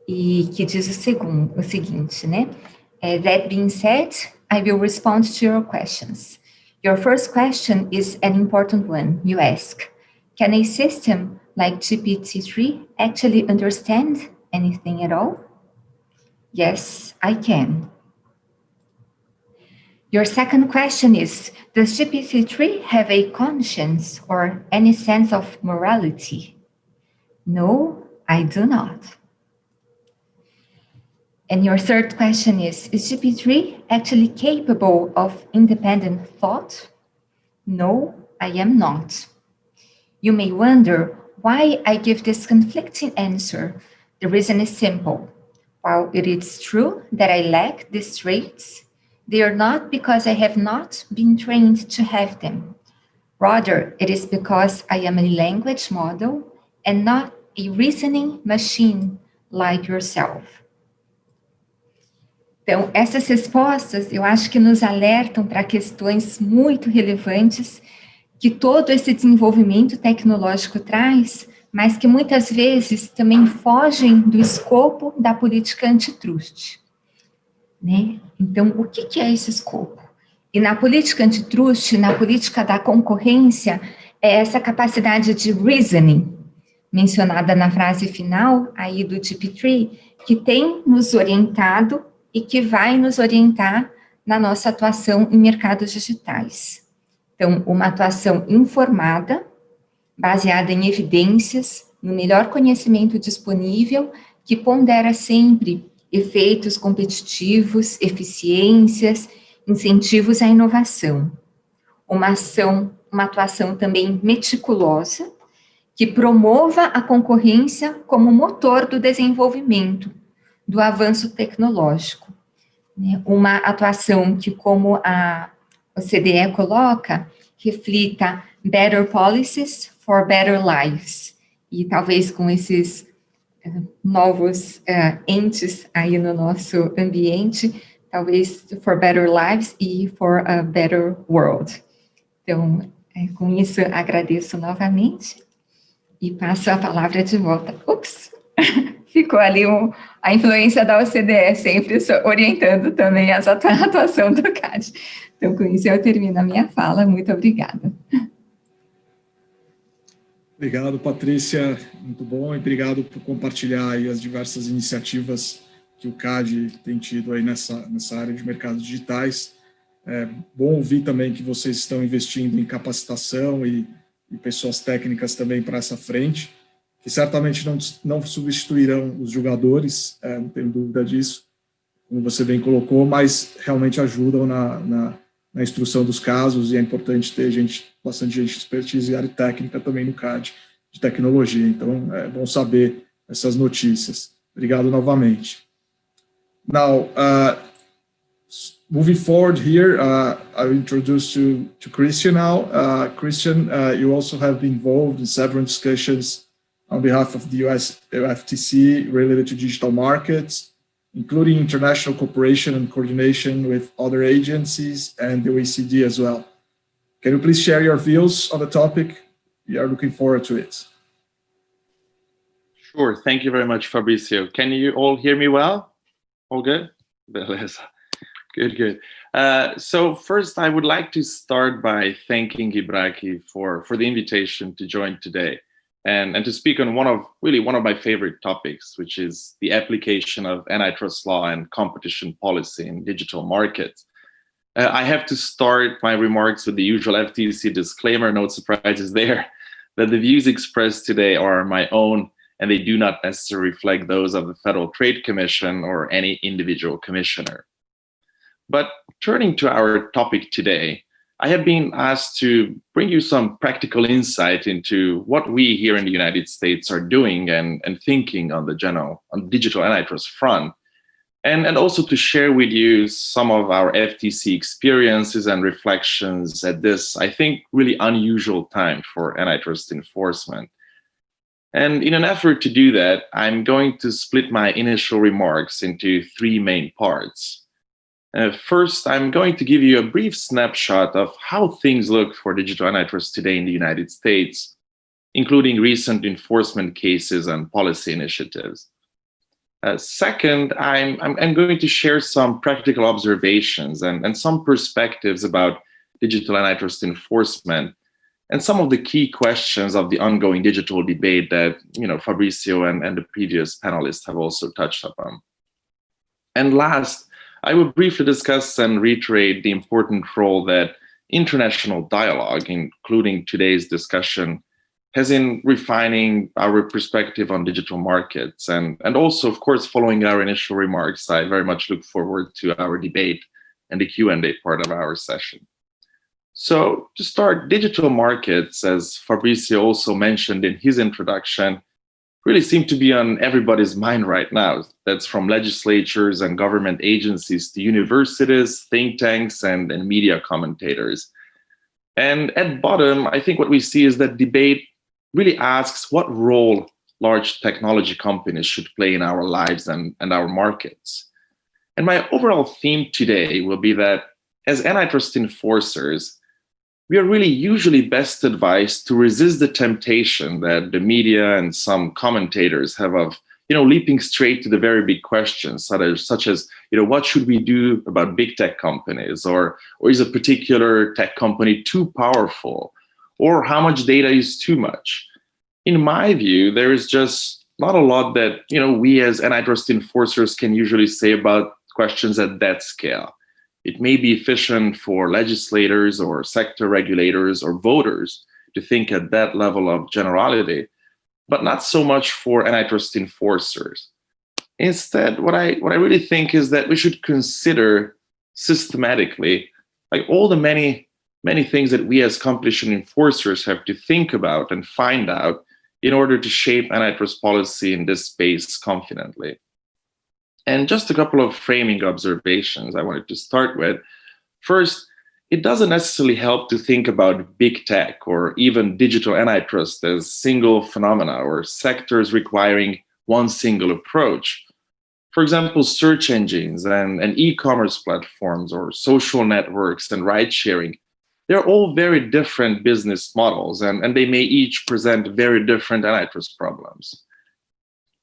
e que diz o seguinte, né? That being said, I will respond to your questions. Your first question is an important one. You ask, can a system like GPT-3 actually understand anything at all? Yes, I can. Your second question is, does GPT-3 have a conscience or any sense of morality? No, I do not. And your third question is GPT-3 actually capable of independent thought? No, I am not. You may wonder why I give this conflicting answer. The reason is simple. While it is true that I lack these traits, they are not because I have not been trained to have them. Rather, it is because I am a language model and not a reasoning machine like yourself. Então, essas respostas, eu acho que nos alertam para questões muito relevantes que todo esse desenvolvimento tecnológico traz, mas que muitas vezes também fogem do escopo da política antitruste, né? Então, o que é esse escopo? E na política antitruste, na política da concorrência, é essa capacidade de reasoning, mencionada na frase final aí do GPT-3, que tem nos orientado e que vai nos orientar na nossa atuação em mercados digitais. Então, uma atuação informada, baseada em evidências, no melhor conhecimento disponível, que pondera sempre efeitos competitivos, eficiências, incentivos à inovação. Uma atuação também meticulosa, que promova a concorrência como motor do desenvolvimento, do avanço tecnológico. Uma atuação que, como a OCDE coloca, reflita better policies for better lives. E talvez com esses novos entes aí no nosso ambiente, talvez for better lives e for a better world. Então, com isso, agradeço novamente e passo a palavra de volta. Ups! Ficou ali a influência da OCDE, sempre orientando também a atuação do CAD. Então, com isso, eu termino a minha fala. Muito obrigada. Obrigado, Patrícia. Muito bom. E obrigado por compartilhar aí as diversas iniciativas que o CAD tem tido aí nessa área de mercados digitais. É bom ouvir também que vocês estão investindo em capacitação e pessoas técnicas também para essa frente, que certamente não substituirão os jogadores, não tenho dúvida disso, como você bem colocou, mas realmente ajudam na instrução dos casos, e é importante ter bastante gente de expertise e área técnica também no CAD de tecnologia. Então, é bom saber essas notícias. Obrigado novamente. Now, moving forward here, I'll introduce you to Christian now. Christian, you also have been involved in several discussions on behalf of the US FTC related to digital markets, including international cooperation and coordination with other agencies and the OECD as well. Can you please share your views on the topic? We are looking forward to it. Sure. Thank you very much, Fabrizio. Can you all hear me well? All good? Beleza. Good. So first, I would like to start by thanking IBRAC for the invitation to join today and to speak on one of my favorite topics, which is the application of antitrust law and competition policy in digital markets. I have to start my remarks with the usual FTC disclaimer, no surprises there, that the views expressed today are my own and they do not necessarily reflect those of the Federal Trade Commission or any individual commissioner. But turning to our topic today, I have been asked to bring you some practical insight into what we here in the United States are doing and thinking on the digital antitrust front, and also to share with you some of our FTC experiences and reflections at this, I think, really unusual time for antitrust enforcement. And in an effort to do that, I'm going to split my initial remarks into three main parts. First, I'm going to give you a brief snapshot of how things look for digital antitrust today in the United States, including recent enforcement cases and policy initiatives. Second, I'm going to share some practical observations and some perspectives about digital antitrust enforcement and some of the key questions of the ongoing digital debate that Fabrizio and the previous panelists have also touched upon. And last, I will briefly discuss and reiterate the important role that international dialogue, including today's discussion, has in refining our perspective on digital markets. And also, of course, following our initial remarks, I very much look forward to our debate and the Q&A part of our session. So to start, digital markets, as Fabrizio also mentioned in his introduction, really seem to be on everybody's mind right now. That's from legislatures and government agencies to universities, think tanks, and media commentators. And at bottom, I think what we see is that debate really asks what role large technology companies should play in our lives and our markets. And my overall theme today will be that as antitrust enforcers, we are really usually best advised to resist the temptation that the media and some commentators have of, leaping straight to the very big questions, such as, what should we do about big tech companies, or is a particular tech company too powerful, or how much data is too much? In my view, there is just not a lot that, we as antitrust enforcers can usually say about questions at that scale. It may be efficient for legislators or sector regulators or voters to think at that level of generality, but not so much for antitrust enforcers. Instead, what I really think is that we should consider systematically, like all the many things that we as competition enforcers have to think about and find out in order to shape antitrust policy in this space confidently. And just a couple of framing observations I wanted to start with. First, it doesn't necessarily help to think about big tech or even digital antitrust as single phenomena or sectors requiring one single approach. For example, search engines and e-commerce platforms or social networks and ride sharing, they're all very different business models and they may each present very different antitrust problems.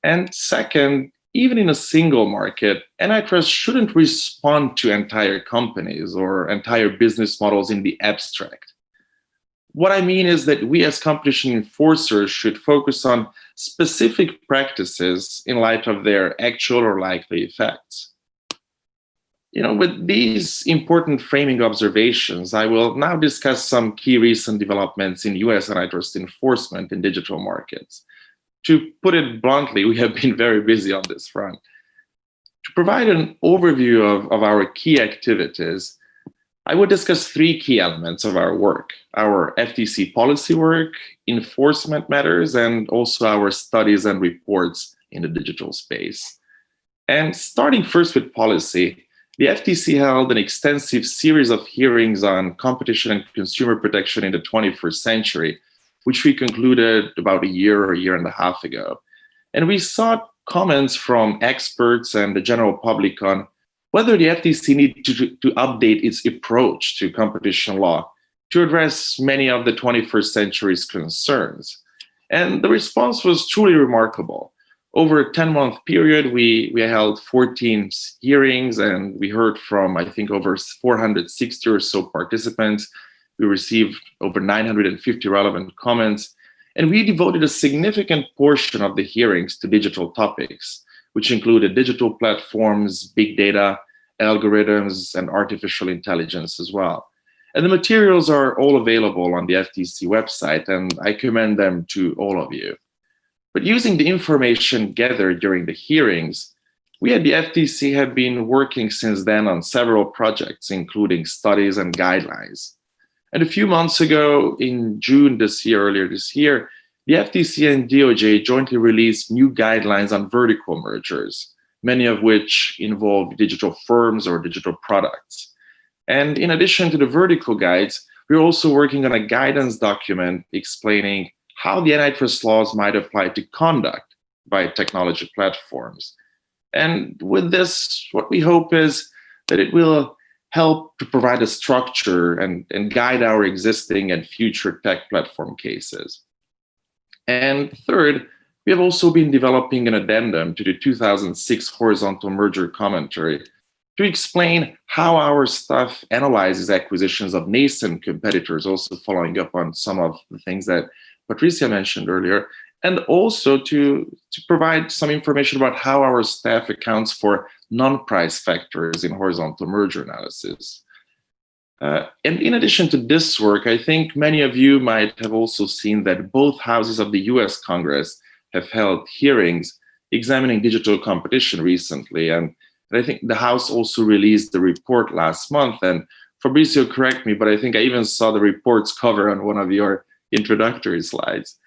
And second, even in a single market, antitrust shouldn't respond to entire companies or entire business models in the abstract. What I mean is that we as competition enforcers should focus on specific practices in light of their actual or likely effects. With these important framing observations, I will now discuss some key recent developments in US antitrust enforcement in digital markets. To put it bluntly, we have been very busy on this front. To provide an overview of our key activities, I would discuss three key elements of our work: our FTC policy work, enforcement matters, and also our studies and reports in the digital space. And starting first with policy, the FTC held an extensive series of hearings on competition and consumer protection in the 21st century, which we concluded about a year and a half ago. And we sought comments from experts and the general public on whether the FTC needs to update its approach to competition law to address many of the 21st century's concerns. And the response was truly remarkable. Over a 10-month period, we held 14 hearings, and we heard from, I think, over 460 or so participants. We received over 950 relevant comments, and we devoted a significant portion of the hearings to digital topics, which included digital platforms, big data, algorithms, and artificial intelligence as well. And the materials are all available on the FTC website, and I commend them to all of you. But using the information gathered during the hearings, we at the FTC have been working since then on several projects, including studies and guidelines. And a few months ago, in June earlier this year, the FTC and DOJ jointly released new guidelines on vertical mergers, many of which involve digital firms or digital products. And in addition to the vertical guides, we're also working on a guidance document explaining how the antitrust laws might apply to conduct by technology platforms. And with this, what we hope is that it will help to provide a structure and guide our existing and future tech platform cases. And third, we have also been developing an addendum to the 2006 horizontal merger commentary to explain how our staff analyzes acquisitions of nascent competitors, also following up on some of the things that Patricia mentioned earlier, and also to provide some information about how our staff accounts for non-price factors in horizontal merger analysis. And in addition to this work, I think many of you might have also seen that both houses of the US Congress have held hearings examining digital competition recently. And I think the House also released the report last month. And Fabrizio, correct me, but I think I even saw the report's cover on one of your introductory slides.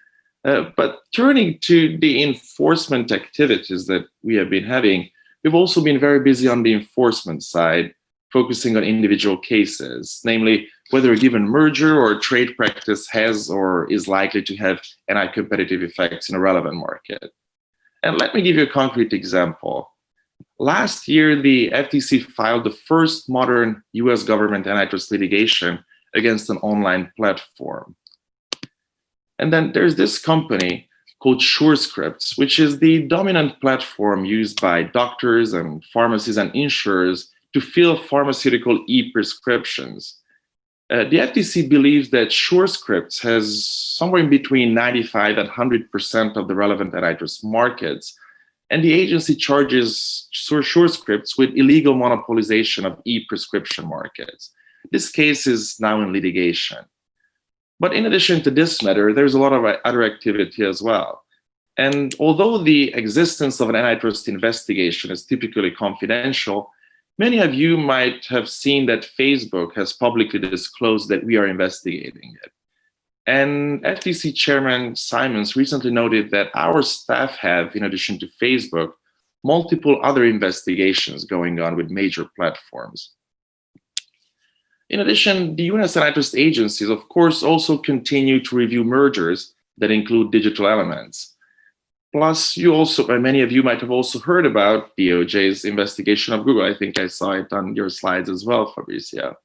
But turning to the enforcement activities that we have been having, we've also been very busy on the enforcement side, focusing on individual cases, namely whether a given merger or trade practice has or is likely to have anti-competitive effects in a relevant market. And let me give you a concrete example. Last year, the FTC filed the first modern US government antitrust litigation against an online platform. And then there's this company called SureScripts, which is the dominant platform used by doctors and pharmacies and insurers to fill pharmaceutical e-prescriptions. The FTC believes that SureScripts has somewhere in between 95 and 100% of the relevant antitrust markets, and the agency charges SureScripts with illegal monopolization of e-prescription markets. This case is now in litigation. But in addition to this matter, there's a lot of other activity as well. And although the existence of an antitrust investigation is typically confidential, many of you might have seen that Facebook has publicly disclosed that we are investigating it. And FTC Chairman Simons recently noted that our staff have, in addition to Facebook, multiple other investigations going on with major platforms. In addition, the US antitrust agencies, of course, also continue to review mergers that include digital elements. Plus, many of you might have also heard about DOJ's investigation of Google. I think I saw it on your slides as well, Fabrizio,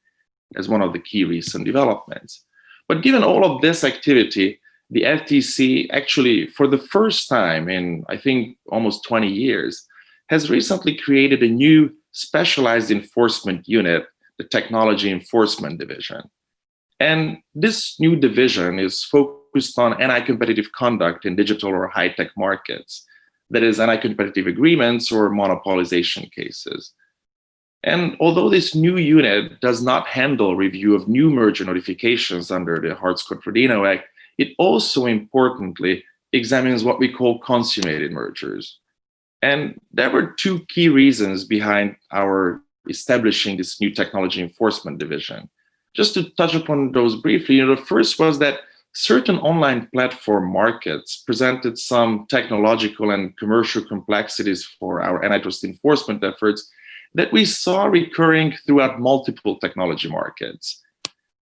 as one of the key recent developments. But given all of this activity, the FTC actually, for the first time in, I think, almost 20 years, has recently created a new specialized enforcement unit, the Technology Enforcement Division. And this new division is focused on anti-competitive conduct in digital or high-tech markets, that is, anti-competitive agreements or monopolization cases. And although this new unit does not handle review of new merger notifications under the Hart-Scott-Rodino Act, it also importantly examines what we call consummated mergers. And there were two key reasons behind our establishing this new technology enforcement division. Just to touch upon those briefly, the first was that certain online platform markets presented some technological and commercial complexities for our antitrust enforcement efforts that we saw recurring throughout multiple technology markets.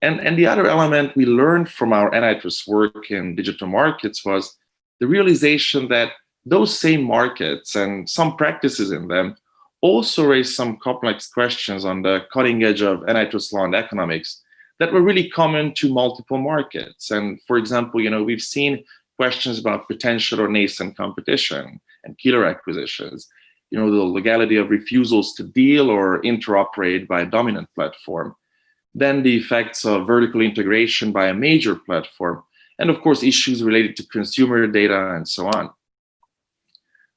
And the other element we learned from our antitrust work in digital markets was the realization that those same markets and some practices in them also raised some complex questions on the cutting edge of antitrust law and economics that were really common to multiple markets. And for example, we've seen questions about potential or nascent competition and killer acquisitions, the legality of refusals to deal or interoperate by a dominant platform, then the effects of vertical integration by a major platform, and of course, issues related to consumer data and so on.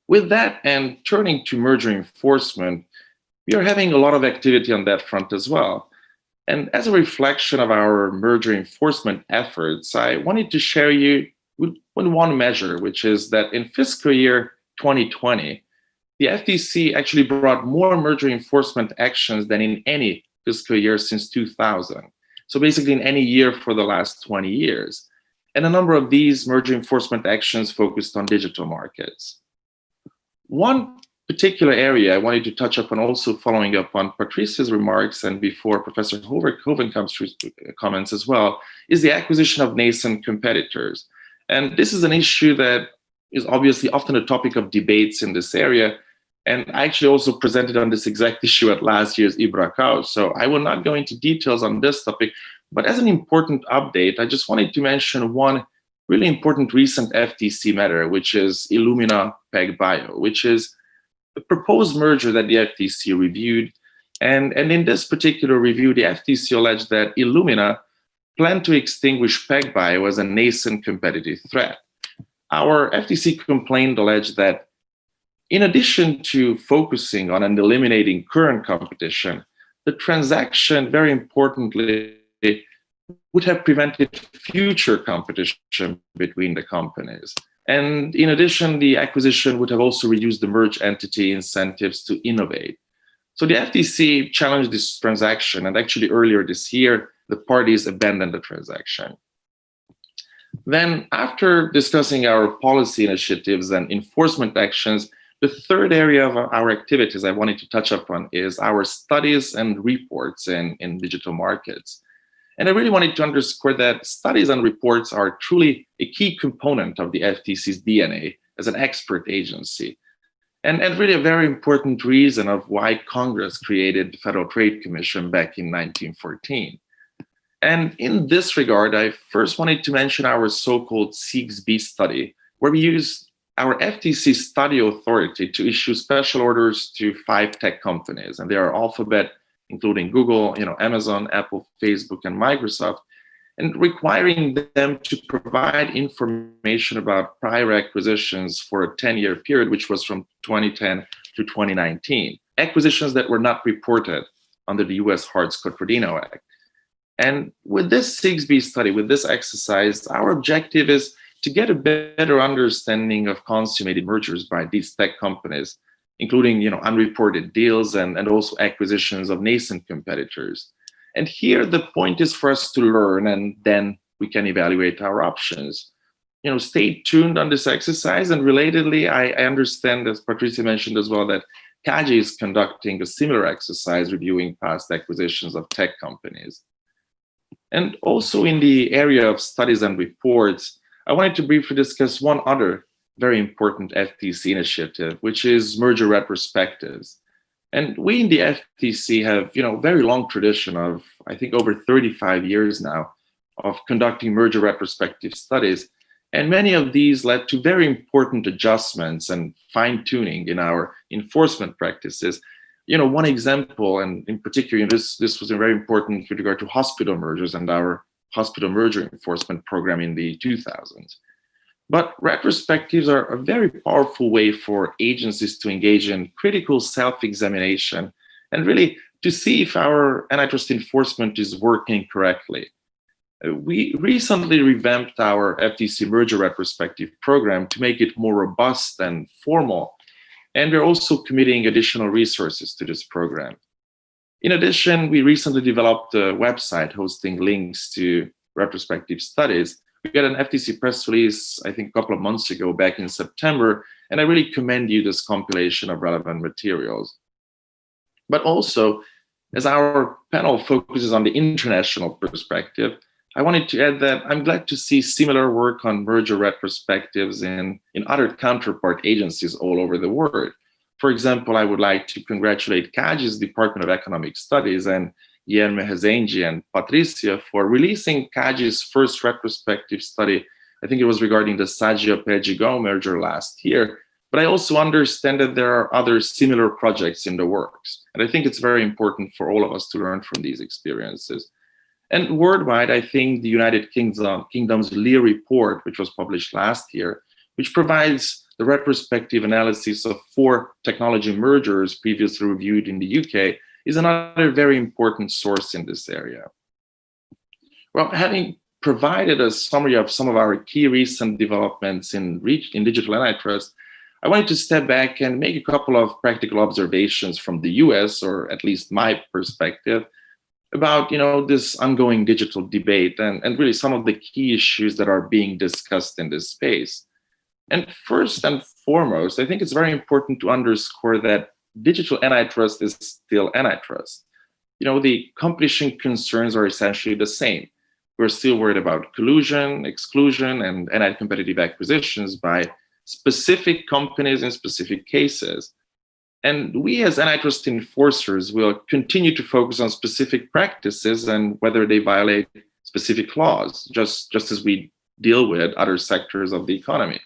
With that, and turning to merger enforcement, we are having a lot of activity on that front as well. And as a reflection of our merger enforcement efforts, I wanted to share you with one measure, which is that in fiscal year 2020, the FTC actually brought more merger enforcement actions than in any fiscal year since 2000. So basically in any year for the last 20 years. And a number of these merger enforcement actions focused on digital markets. One particular area I wanted to touch upon, also following up on Patricia's remarks and before Professor Hovenkamp's comments as well, is the acquisition of nascent competitors. And this is an issue that is obviously often a topic of debates in this area. And I actually also presented on this exact issue at last year's IBRACAO. So I will not go into details on this topic, but as an important update, I just wanted to mention one really important recent FTC matter, which is Illumina PagBio, which is a proposed merger that the FTC reviewed. And in this particular review, the FTC alleged that Illumina planned to extinguish PagBio as a nascent competitive threat. Our FTC complaint alleged that in addition to focusing on and eliminating current competition, the transaction, very importantly, would have prevented future competition between the companies. And in addition, the acquisition would have also reduced the merged entity incentives to innovate. So the FTC challenged this transaction, and actually earlier this year, the parties abandoned the transaction. Then, after discussing our policy initiatives and enforcement actions, the third area of our activities I wanted to touch upon is our studies and reports in digital markets. And I really wanted to underscore that studies and reports are truly a key component of the FTC's DNA as an expert agency. And really a very important reason of why Congress created the Federal Trade Commission back in 1914. And in this regard, I first wanted to mention our so-called 6B study, where we used our FTC study authority to issue special orders to 5 tech companies, and they are Alphabet, including Google, Amazon, Apple, Facebook, and Microsoft, and requiring them to provide information about prior acquisitions for a 10-year period, which was from 2010 to 2019, acquisitions that were not reported under the US Hart-Scott-Rodino Act. And with this 6B study, with this exercise, our objective is to get a better understanding of consummated mergers by these tech companies, including unreported deals and also acquisitions of nascent competitors. And here the point is for us to learn, and then we can evaluate our options. Stay tuned on this exercise. And relatedly, I understand, as Patricia mentioned as well, that CAGI is conducting a similar exercise reviewing past acquisitions of tech companies. And also in the area of studies and reports, I wanted to briefly discuss one other very important FTC initiative, which is merger retrospectives. And we in the FTC have, very long tradition of, I think, over 35 years now of conducting merger retrospective studies. And many of these led to very important adjustments and fine-tuning in our enforcement practices. One example, and in particular, this was very important with regard to hospital mergers and our hospital merger enforcement program in the 2000s. But retrospectives are a very powerful way for agencies to engage in critical self-examination and really to see if our antitrust enforcement is working correctly. We recently revamped our FTC merger retrospective program to make it more robust and formal. And we're also committing additional resources to this program. In addition, we recently developed a website hosting links to retrospective studies. We got an FTC press release, I think, a couple of months ago, back in September, and I really commend you this compilation of relevant materials. But also, as our panel focuses on the international perspective, I wanted to add that I'm glad to see similar work on merger retrospectives in other counterpart agencies all over the world. For example, I would like to congratulate CAGI's Department of Economic Studies and Guilherme Rezende and Patricia for releasing CAGI's first retrospective study. I think it was regarding the Sagia-Perdigão merger last year. But I also understand that there are other similar projects in the works. And I think it's very important for all of us to learn from these experiences. And worldwide, I think the United Kingdom's Lear report, which was published last year, which provides the retrospective analysis of 4 technology mergers previously reviewed in the UK, is another very important source in this area. Well, having provided a summary of some of our key recent developments in digital antitrust, I wanted to step back and make a couple of practical observations from the US, or at least my perspective, about this ongoing digital debate and really some of the key issues that are being discussed in this space. And first and foremost, I think it's very important to underscore that digital antitrust is still antitrust. The competition concerns are essentially the same. We're still worried about collusion, exclusion, and anti-competitive acquisitions by specific companies in specific cases. And we as antitrust enforcers will continue to focus on specific practices and whether they violate specific laws, just as we deal with other sectors of the economy.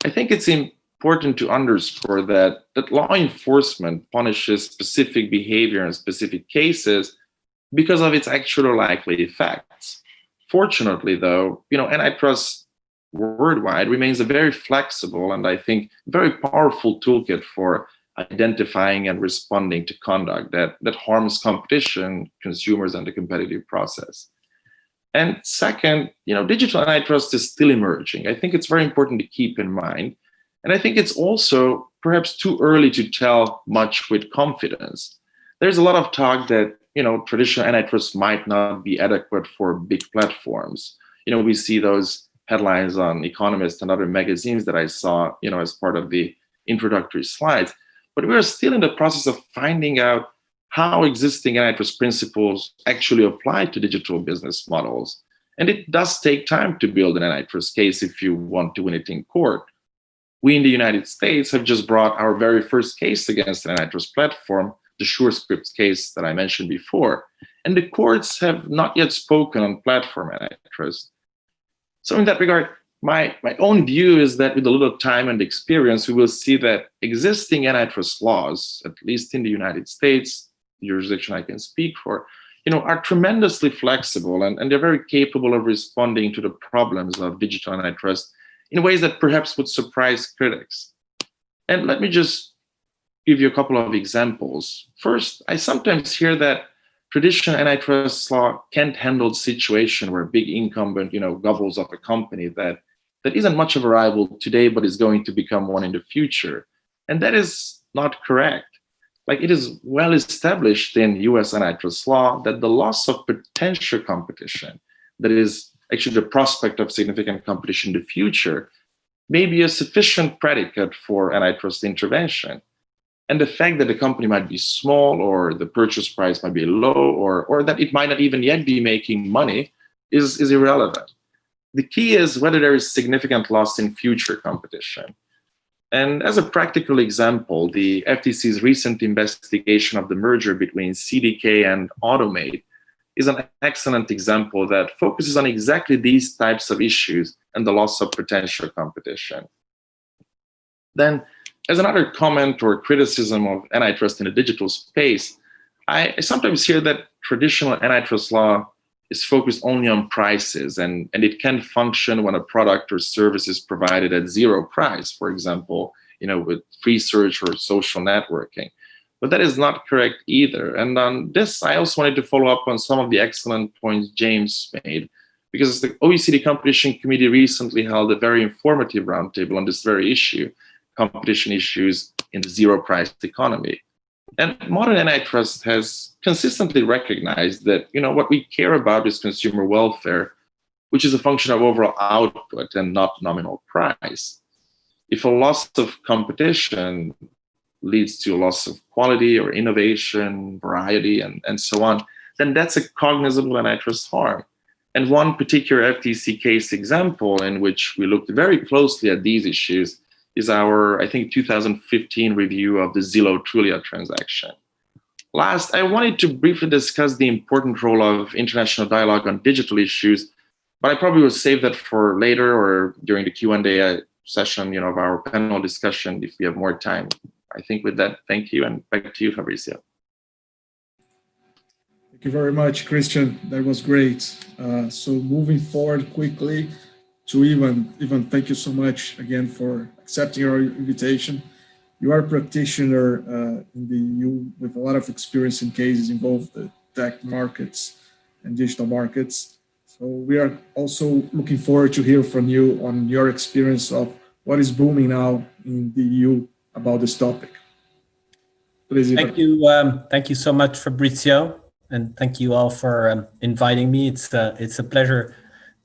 I think it's important to underscore that law enforcement punishes specific behavior in specific cases because of its actual or likely effects. Fortunately, though, antitrust worldwide remains a very flexible and I think very powerful toolkit for identifying and responding to conduct that harms competition, consumers, and the competitive process. And second, digital antitrust is still emerging. I think it's very important to keep in mind. And I think it's also perhaps too early to tell much with confidence. There's a lot of talk that, traditional antitrust might not be adequate for big platforms. We see those headlines on Economist and other magazines that I saw, as part of the introductory slides. But we're still in the process of finding out how existing antitrust principles actually apply to digital business models. And it does take time to build an antitrust case if you want to win it in court. We in the United States have just brought our very first case against an antitrust platform, the SureScripts case that I mentioned before. And the courts have not yet spoken on platform antitrust. So in that regard, my own view is that with a little time and experience, we will see that existing antitrust laws, at least in the United States, the jurisdiction I can speak for, are tremendously flexible and they're very capable of responding to the problems of digital antitrust in ways that perhaps would surprise critics. And let me just give you a couple of examples. First, I sometimes hear that traditional antitrust law can't handle the situation where a big incumbent, gobbles up a company that isn't much of a rival today, but is going to become one in the future. And that is not correct. It is well established in US antitrust law that the loss of potential competition, that is actually the prospect of significant competition in the future, may be a sufficient predicate for antitrust intervention. And the fact that the company might be small or the purchase price might be low or that it might not even yet be making money is irrelevant. The key is whether there is significant loss in future competition. And as a practical example, the FTC's recent investigation of the merger between CDK and Automate is an excellent example that focuses on exactly these types of issues and the loss of potential competition. Then, as another comment or criticism of antitrust in the digital space, I sometimes hear that traditional antitrust law is focused only on prices and it can function when a product or service is provided at zero price, for example, with free search or social networking. But that is not correct either. And on this, I also wanted to follow up on some of the excellent points James made, because the OECD Competition Committee recently held a very informative roundtable on this very issue. competition issues in the zero-price economy. And modern antitrust has consistently recognized that, what we care about is consumer welfare, which is a function of overall output and not nominal price. If a loss of competition leads to a loss of quality or innovation, variety, and so on, then that's a cognizable antitrust harm. And one particular FTC case example in which we looked very closely at these issues is our, I think, 2015 review of the Zillow-Trulia transaction. Last, I wanted to briefly discuss the important role of international dialogue on digital issues, but I probably will save that for later or during the Q&A session, of our panel discussion if we have more time. I think with that, thank you, and back to you, Fabrizio. Thank you very much, Christian. That was great. So moving forward quickly to Ivan, thank you so much again for accepting our invitation. You are a practitioner in the EU with a lot of experience in cases involving the tech markets and digital markets. So we are also looking forward to hear from you on your experience of what is booming now in the EU about this topic. Please, Ivan. Thank you so much, Fabrizio, and thank you all for inviting me. It's a pleasure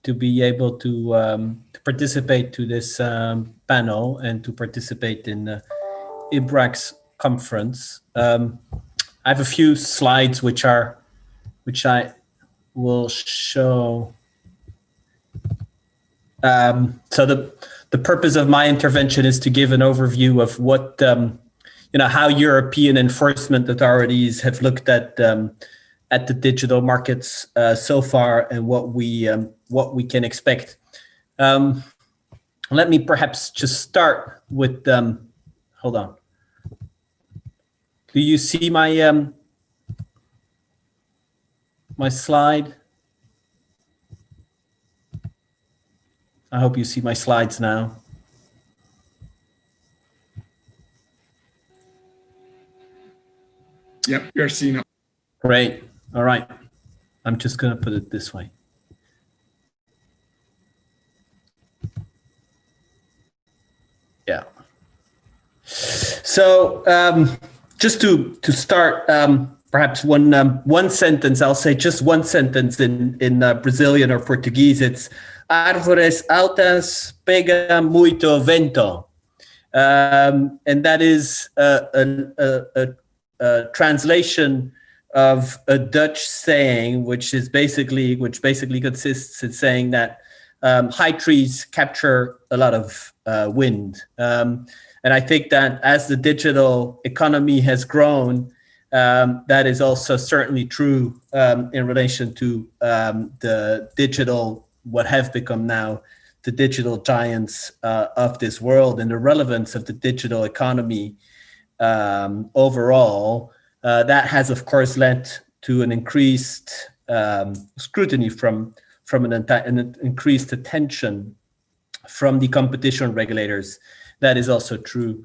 to be able to participate to this panel and to participate in IBRAC's conference. I have a few slides which I will show. So the purpose of my intervention is to give an overview of what how European enforcement authorities have looked at the digital markets so far and what we can expect. Let me perhaps just start with hold on. Do you see my my slide? I hope you see my slides now. Yep, you're seeing it. Great. All right. I'm just going to put it this way. Yeah. So just to start, perhaps one sentence. I'll say just one sentence in Brazilian or Portuguese. It's árvores altas pega muito vento, and that is a translation of a Dutch saying, which basically consists in saying that high trees capture a lot of wind. And I think that as the digital economy has grown, that is also certainly true in relation to the digital, what have become now the digital giants of this world, and the relevance of the digital economy overall. That has, of course, led to an increased scrutiny from an increased attention from the competition regulators. That is also true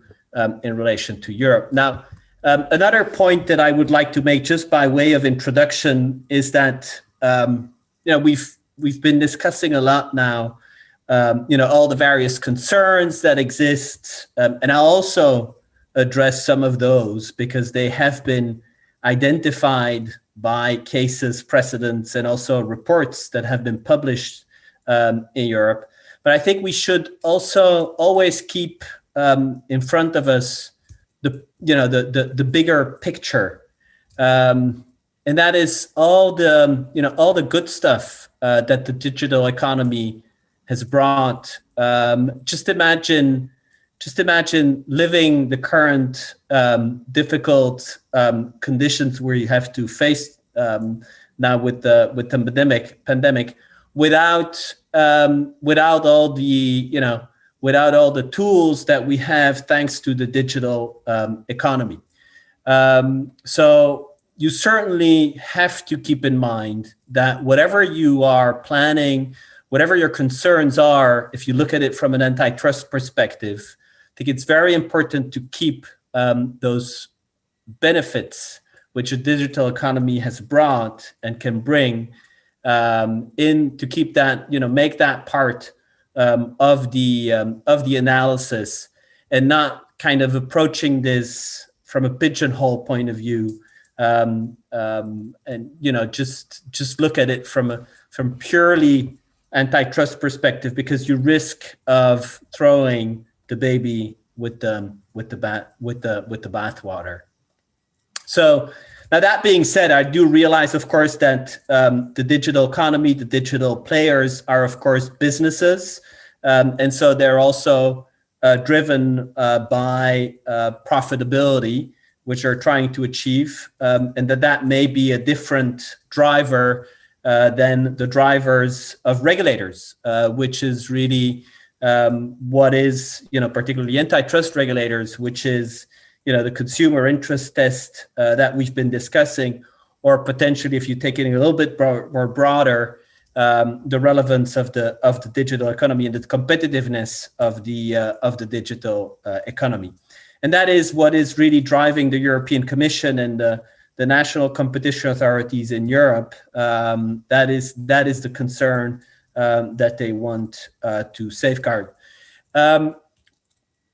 in relation to Europe. Now, another point that I would like to make just by way of introduction is that we've been discussing a lot now, all the various concerns that exist, and I'll also address some of those because they have been identified by cases, precedents, and also reports that have been published in Europe. But I think we should also always keep in front of us the bigger picture, and that is all the good stuff that the digital economy has brought. Just imagine living the current difficult conditions where you have to face now with the pandemic without all the tools that we have thanks to the digital economy. So you certainly have to keep in mind that whatever you are planning, whatever your concerns are, if you look at it from an antitrust perspective, I think it's very important to keep those benefits which a digital economy has brought and can bring in to keep that, make that part of the analysis. and not kind of approaching this from a pigeonhole point of view, and just look at it from purely antitrust perspective, because you risk of throwing the baby with the bathwater. So now, that being said, I do realize, of course, that the digital economy, the digital players are, of course, businesses, and so they're also driven by profitability, which they're trying to achieve, and that may be a different driver than the drivers of regulators, which is really what is, particularly antitrust regulators, which is, the consumer interest test that we've been discussing, or potentially, if you take it a little bit more broader, the relevance of the digital economy and the competitiveness of the digital economy. And that is what is really driving the European Commission and the national competition authorities in Europe. That is the concern that they want to safeguard.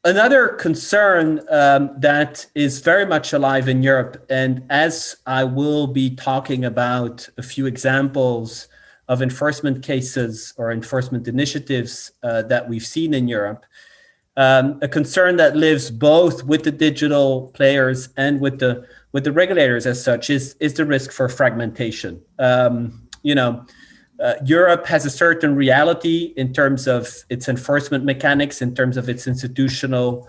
Another concern that is very much alive in Europe, and as I will be talking about a few examples of enforcement cases or enforcement initiatives that we've seen in Europe, a concern that lives both with the digital players and with the regulators as such is the risk for fragmentation. Europe has a certain reality in terms of its enforcement mechanics, in terms of its institutional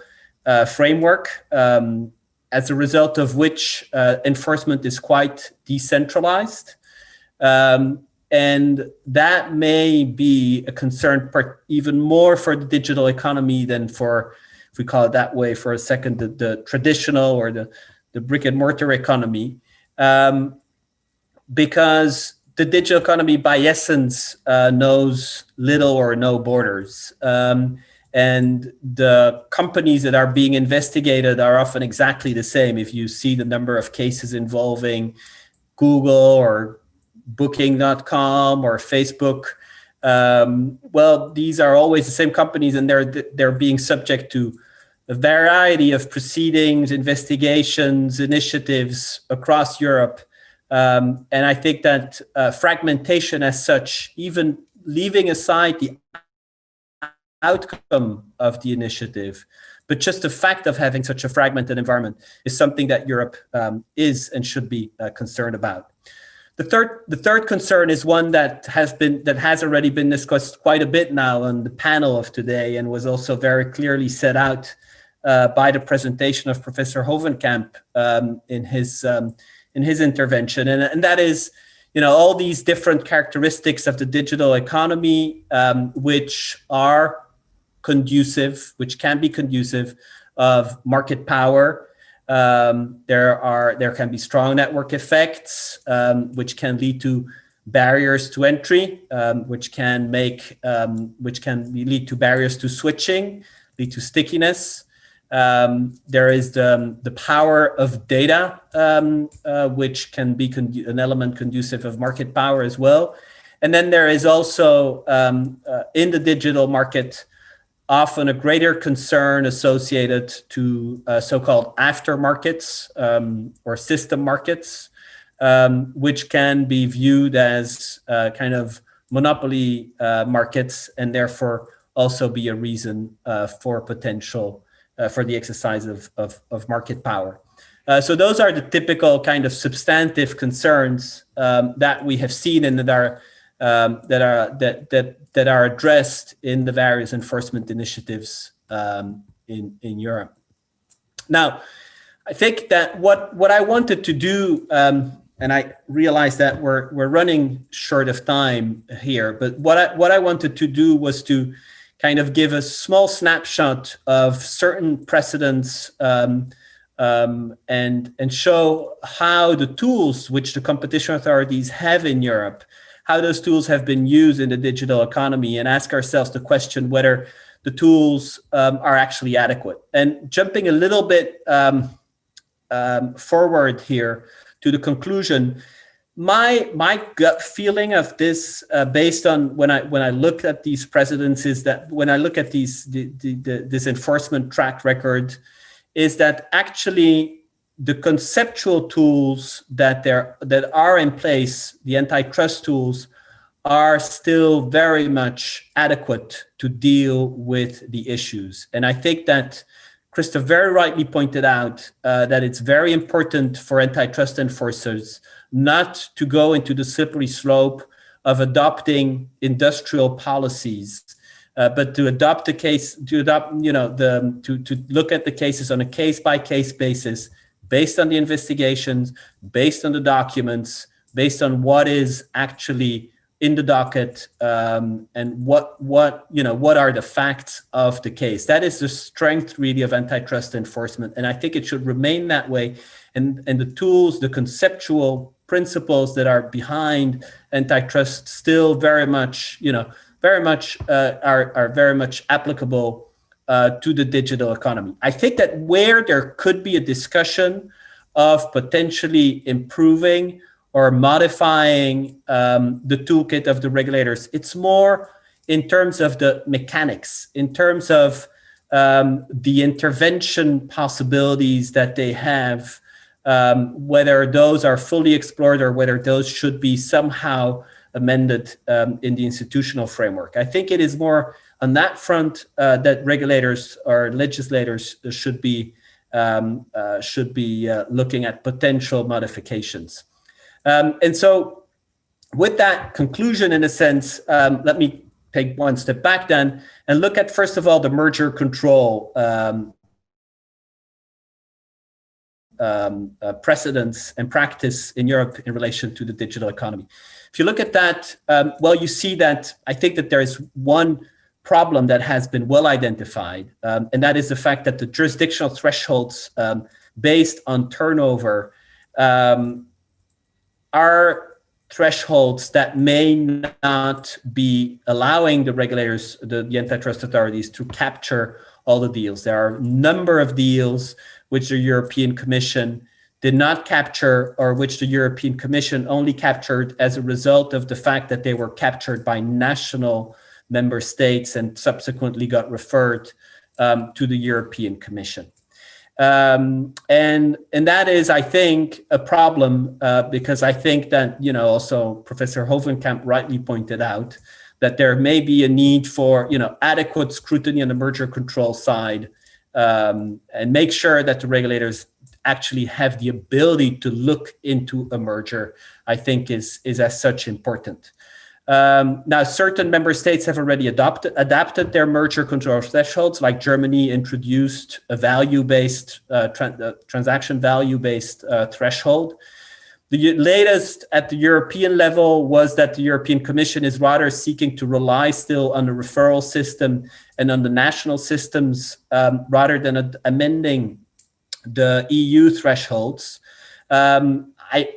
framework, as a result of which enforcement is quite decentralized. And that may be a concern even more for the digital economy than for, if we call it that way for a second, the traditional or the brick and mortar economy, because the digital economy by essence knows little or no borders. And the companies that are being investigated are often exactly the same. If you see the number of cases involving Google or Booking.com or Facebook, well, these are always the same companies, and they're being subject to a variety of proceedings, investigations, initiatives across Europe. And I think that fragmentation as such, even leaving aside the outcome of the initiative, but just the fact of having such a fragmented environment is something that Europe is and should be concerned about. The third concern is one that has already been discussed quite a bit now on the panel of today, and was also very clearly set out by the presentation of Professor Hovenkamp in his intervention, and that is, all these different characteristics of the digital economy, which are conducive, which can be conducive of market power. There can be strong network effects, which can lead to barriers to entry, which can lead to barriers to switching, lead to stickiness. There is the power of data, which can be an element conducive of market power as well. And then there is also, in the digital market, often a greater concern associated to so-called aftermarkets or system markets, which can be viewed as kind of monopoly markets, and therefore also be a reason for potential for the exercise of market power. So those are the typical kind of substantive concerns that we have seen and that are addressed in the various enforcement initiatives in Europe. Now, I think that what I wanted to do, and I realize that we're running short of time here, but what I wanted to do was to kind of give a small snapshot of certain precedents and show how the tools which the competition authorities have in Europe, how those tools have been used in the digital economy, and ask ourselves the question whether the tools are actually adequate. And jumping a little bit forward here to the conclusion, my gut feeling of this, based on when I look at these precedents, is that when I look at this enforcement track record, is that actually the conceptual tools that are in place, the antitrust tools, are still very much adequate to deal with the issues. And I think that Christoph very rightly pointed out that it's very important for antitrust enforcers not to go into the slippery slope of adopting industrial policies, but to look at the cases on a case-by-case basis, based on the investigations, based on the documents, based on what is actually in the docket, and what are the facts of the case. That is the strength really of antitrust enforcement, and I think it should remain that way. And the tools, the conceptual principles that are behind antitrust still very much are very much applicable to the digital economy. I think that where there could be a discussion of potentially improving or modifying the toolkit of the regulators, it's more in terms of the mechanics, in terms of the intervention possibilities that they have, whether those are fully explored or whether those should be somehow amended in the institutional framework. I think it is more on that front that regulators or legislators should be looking at potential modifications. And so with that conclusion, in a sense, let me take one step back then and look at, first of all, the merger control precedents and practice in Europe in relation to the digital economy. If you look at that, well, you see that I think that there is one problem that has been well identified, and that is the fact that the jurisdictional thresholds based on turnover are thresholds that may not be allowing the regulators, the antitrust authorities, to capture all the deals. There are a number of deals which the European Commission did not capture, or which the European Commission only captured as a result of the fact that they were captured by national member states and subsequently got referred to the European Commission. And that is, I think, a problem because I think that, also Professor Hovenkamp rightly pointed out that there may be a need for, adequate scrutiny on the merger control side, and make sure that the regulators actually have the ability to look into a merger, I think is as such important. Now, certain member states have already adapted their merger control thresholds, like Germany introduced a value-based, transaction value-based threshold. The latest at the European level was that the European Commission is rather seeking to rely still on the referral system and on the national systems rather than amending the EU thresholds. I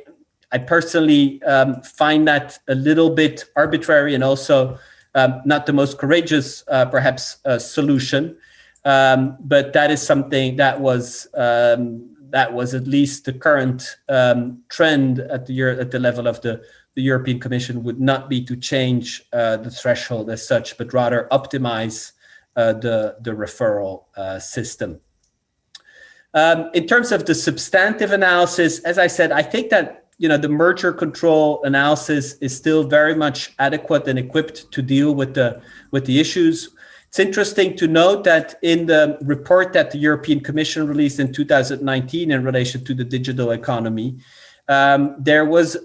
personally find that a little bit arbitrary and also not the most courageous, perhaps, solution. But that is something that was at least the current trend at the level of the European Commission, would not be to change the threshold as such, but rather optimize the referral system. In terms of the substantive analysis, as I said, I think that the merger control analysis is still very much adequate and equipped to deal with the issues. It's interesting to note that in the report that the European Commission released in 2019 in relation to the digital economy, there was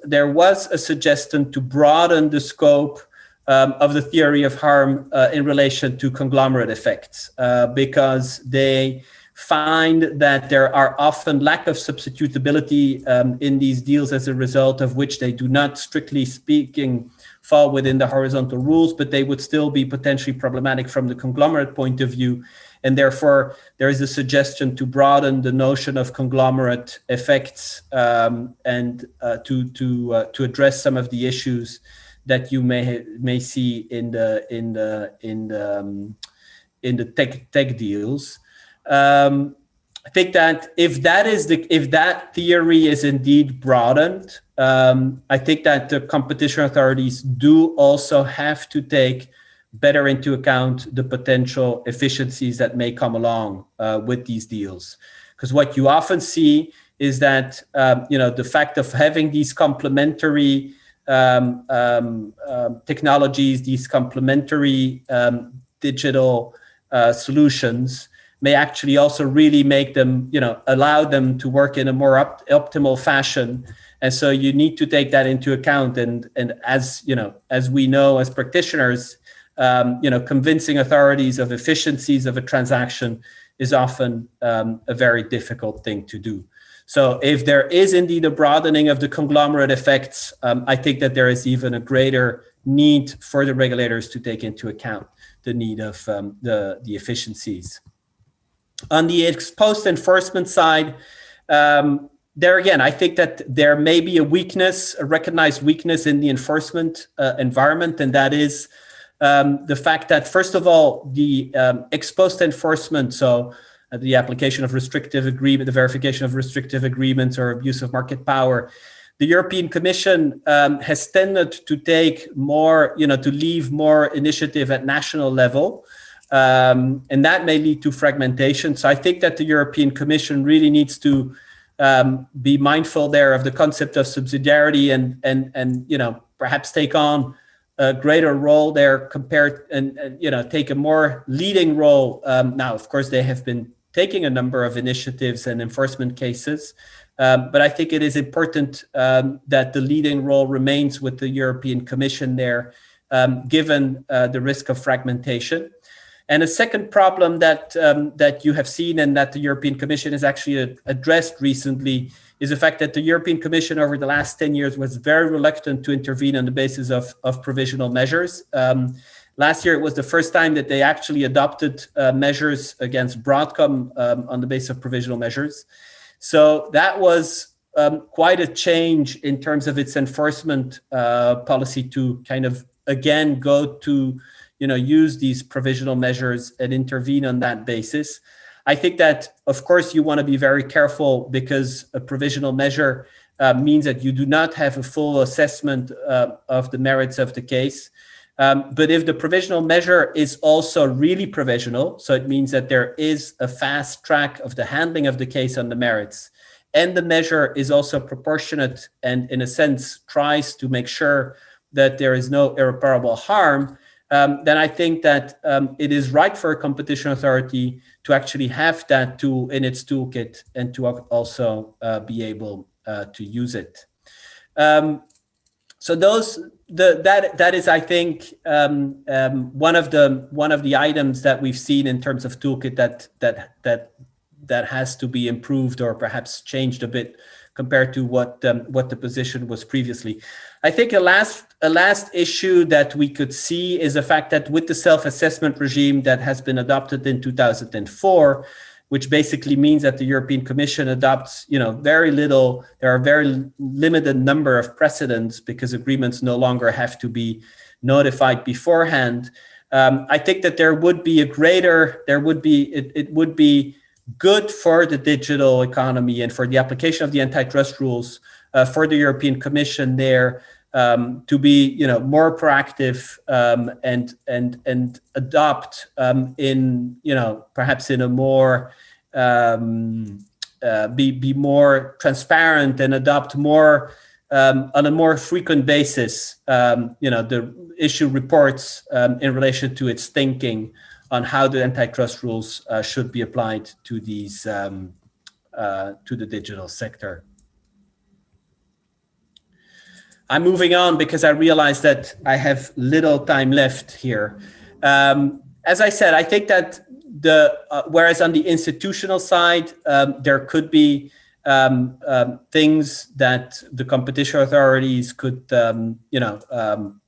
a suggestion to broaden the scope of the theory of harm in relation to conglomerate effects, because they find that there are often lack of substitutability in these deals, as a result of which they do not, strictly speaking, fall within the horizontal rules, but they would still be potentially problematic from the conglomerate point of view. And therefore, there is a suggestion to broaden the notion of conglomerate effects and to address some of the issues that you may see in the tech deals. I think that if that theory is indeed broadened, I think that the competition authorities do also have to take better into account the potential efficiencies that may come along with these deals. Because what you often see is that the fact of having these complementary technologies, these complementary digital solutions may actually also really make them, allow them to work in a more optimal fashion. And so you need to take that into account. And as we know, as practitioners, convincing authorities of efficiencies of a transaction is often a very difficult thing to do. So if there is indeed a broadening of the conglomerate effects, I think that there is even a greater need for the regulators to take into account the need of the efficiencies. On the ex-post enforcement side, there again, I think that there may be a recognized weakness in the enforcement environment, and that is the fact that, first of all, the ex-post enforcement, so the application of restrictive agreement, the verification of restrictive agreements or abuse of market power, the European Commission has tended to take more, to leave more initiative at national level. And that may lead to fragmentation. So I think that the European Commission really needs to be mindful there of the concept of subsidiarity and perhaps take on a greater role there compared and take a more leading role. Now, of course, they have been taking a number of initiatives and enforcement cases, but I think it is important that the leading role remains with the European Commission there, given the risk of fragmentation. And a second problem that you have seen and that the European Commission has actually addressed recently is the fact that the European Commission over the last 10 years was very reluctant to intervene on the basis of provisional measures. Last year, it was the first time that they actually adopted measures against Broadcom on the basis of provisional measures. So that was quite a change in terms of its enforcement policy to kind of, again, go to use these provisional measures and intervene on that basis. I think that, of course, you want to be very careful because a provisional measure means that you do not have a full assessment of the merits of the case. But if the provisional measure is also really provisional, so it means that there is a fast track of the handling of the case on the merits, and the measure is also proportionate and in a sense tries to make sure that there is no irreparable harm, then I think that it is right for a competition authority to actually have that tool in its toolkit and to also be able to use it. So that is, I think, one of the items that we've seen in terms of toolkit that has to be improved or perhaps changed a bit compared to what the position was previously. I think a last issue that we could see is the fact that with the self-assessment regime that has been adopted in 2004, which basically means that the European Commission adopts, very little. There are very limited number of precedents because agreements no longer have to be notified beforehand. I think that it would be good for the digital economy and for the application of the antitrust rules for the European Commission there to be, more proactive and adopt in, perhaps in a more be more transparent and adopt more on a more frequent basis, the issue reports in relation to its thinking on how the antitrust rules should be applied to these to the digital sector. I'm moving on because I realize that I have little time left here. As I said, I think that whereas on the institutional side, there could be things that the competition authorities could,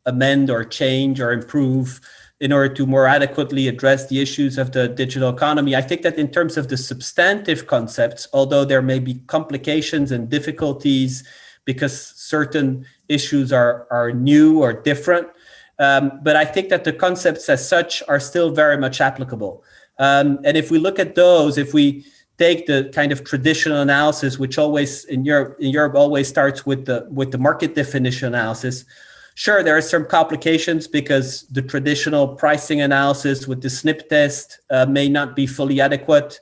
amend or change or improve in order to more adequately address the issues of the digital economy. I think that in terms of the substantive concepts, although there may be complications and difficulties because certain issues are new or different, but I think that the concepts as such are still very much applicable. And if we look at those, if we take the kind of traditional analysis, which always in Europe always starts with the market definition analysis. Sure, there are some complications because the traditional pricing analysis with the SNP test may not be fully adequate,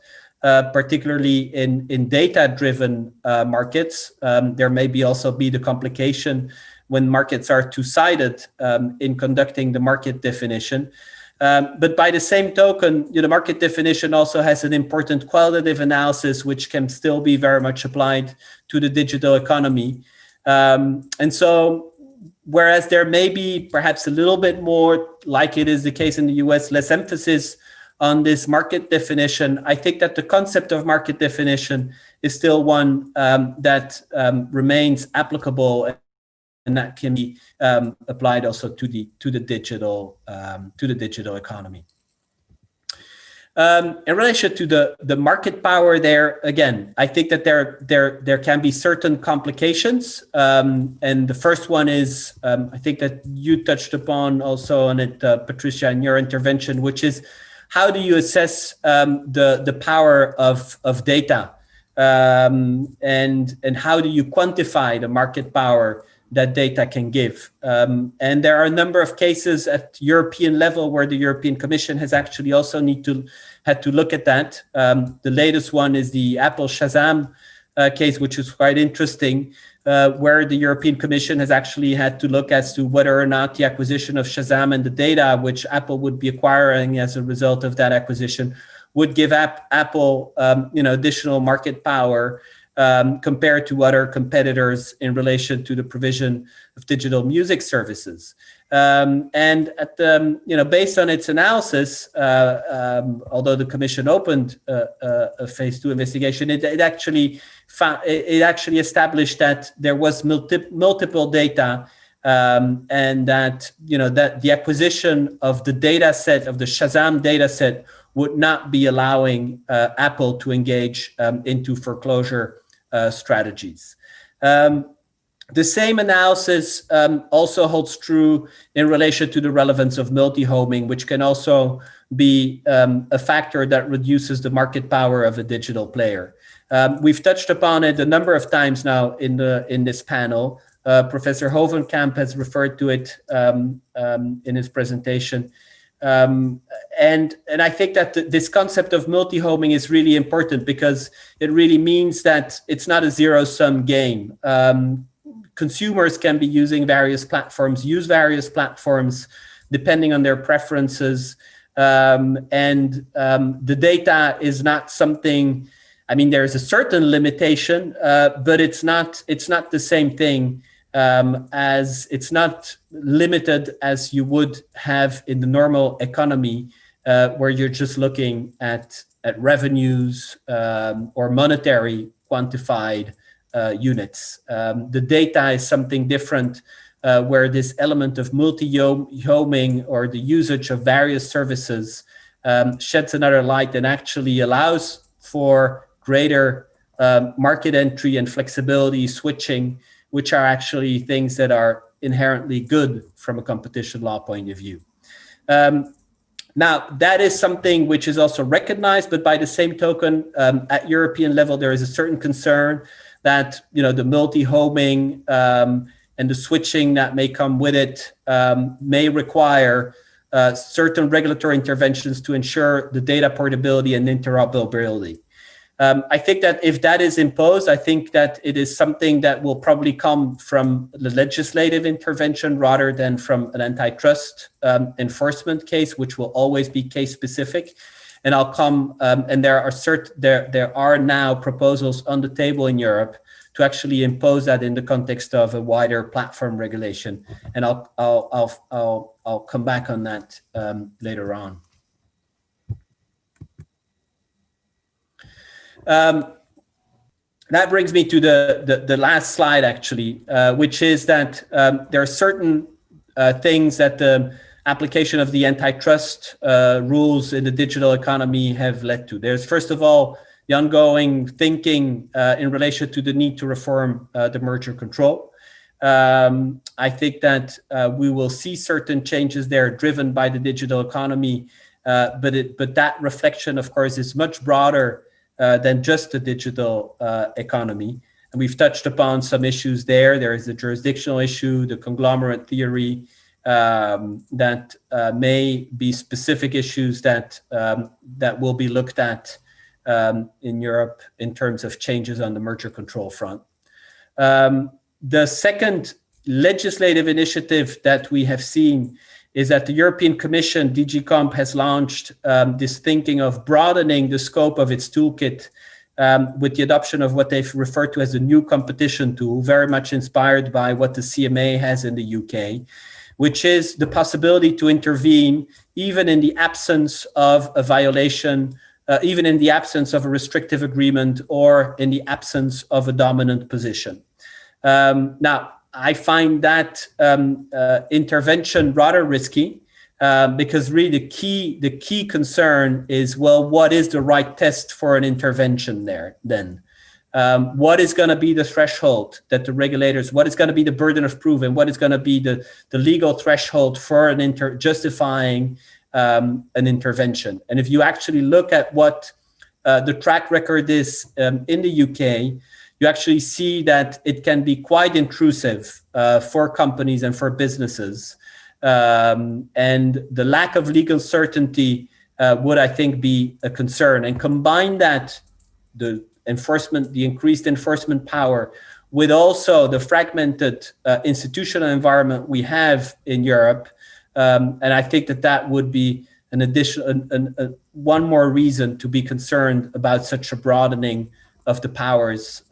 particularly in data-driven markets. There may also be the complication when markets are two-sided in conducting the market definition. But by the same token, the market definition also has an important qualitative analysis, which can still be very much applied to the digital economy. And so, whereas there may be perhaps a little bit more, like it is the case in the US, less emphasis on this market definition, I think that the concept of market definition is still one that remains applicable, and that can be applied also to the digital economy. In relation to the market power, there again, I think that there can be certain complications, and the first one is I think that you touched upon also on it, Patricia, in your intervention, which is how do you assess the power of data, and how do you quantify the market power that data can give. And there are a number of cases at European level where the European Commission has actually also had to look at that. The latest one is the Apple Shazam case, which is quite interesting, where the European Commission has actually had to look as to whether or not the acquisition of Shazam and the data which Apple would be acquiring as a result of that acquisition would give Apple additional market power compared to other competitors in relation to the provision of digital music services. And at based on its analysis, although the Commission opened a phase 2 investigation, it actually established that there was multiple data, and that that the acquisition of the data set of the Shazam data set would not be allowing Apple to engage into foreclosure strategies. The same analysis also holds true in relation to the relevance of multi-homing, which can also be a factor that reduces the market power of a digital player. We've touched upon it a number of times now in this panel. Professor Hovenkamp has referred to it in his presentation. And I think that this concept of multi-homing is really important because it really means that it's not a zero-sum game. Consumers can be using various platforms, use various platforms depending on their preferences. And the data is not something, I mean, there's a certain limitation, but it's not the same thing. As it's not limited as you would have in the normal economy, where you're just looking at revenues or monetary quantified units. The data is something different, where this element of multi-homing or the usage of various services sheds another light and actually allows for greater market entry and flexibility switching, which are actually things that are inherently good from a competition law point of view. Now, that is something which is also recognized, but by the same token, at European level, there is a certain concern that the multi-homing and the switching that may come with it may require certain regulatory interventions to ensure the data portability and interoperability. I think that if that is imposed, I think that it is something that will probably come from the legislative intervention rather than from an antitrust enforcement case, which will always be case specific. And I'll come, and there are now proposals on the table in Europe to actually impose that in the context of a wider platform regulation. And I'll come back on that later on. That brings me to the last slide, actually, which is that there are certain things that the application of the antitrust rules in the digital economy have led to. There's, first of all, the ongoing thinking in relation to the need to reform the merger control. I think that we will see certain changes there driven by the digital economy, but that reflection, of course, is much broader than just the digital economy. And we've touched upon some issues there. There is the jurisdictional issue, the conglomerate theory, that may be specific issues that will be looked at in Europe in terms of changes on the merger control front. The second legislative initiative that we have seen is that the European Commission, DG Comp, has launched this thinking of broadening the scope of its toolkit with the adoption of what they've referred to as a new competition tool, very much inspired by what the CMA has in the UK, which is the possibility to intervene even in the absence of a violation, even in the absence of a restrictive agreement or in the absence of a dominant position. Now, I find that intervention rather risky because really the key concern is, well, what is the right test for an intervention there then? What is going to be the threshold that the regulators, what is going to be the burden of proof, and what is going to be the legal threshold for justifying an intervention? And if you actually look at what the track record is in the UK, you actually see that it can be quite intrusive for companies and for businesses. And the lack of legal certainty would, I think, be a concern. And combine that, the increased enforcement power, with also the fragmented institutional environment we have in Europe. And I think that would be an additional, one more reason to be concerned about such a broadening of the powers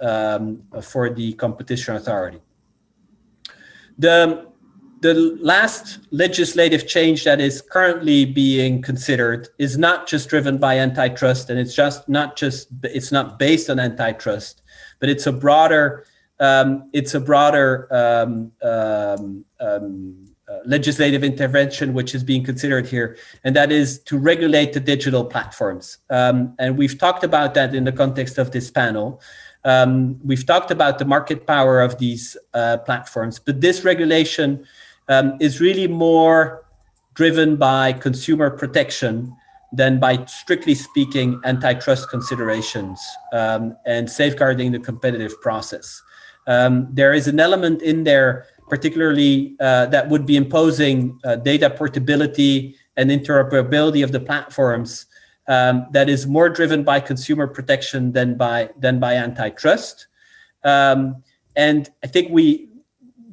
for the competition authority. The last legislative change that is currently being considered is not just driven by antitrust, and it's not based on antitrust, but it's a broader legislative intervention which is being considered here, and that is to regulate the digital platforms. And we've talked about that in the context of this panel. We've talked about the market power of these platforms, but this regulation is really more driven by consumer protection than by, strictly speaking, antitrust considerations and safeguarding the competitive process. There is an element in there, particularly that would be imposing data portability and interoperability of the platforms that is more driven by consumer protection than by antitrust. And I think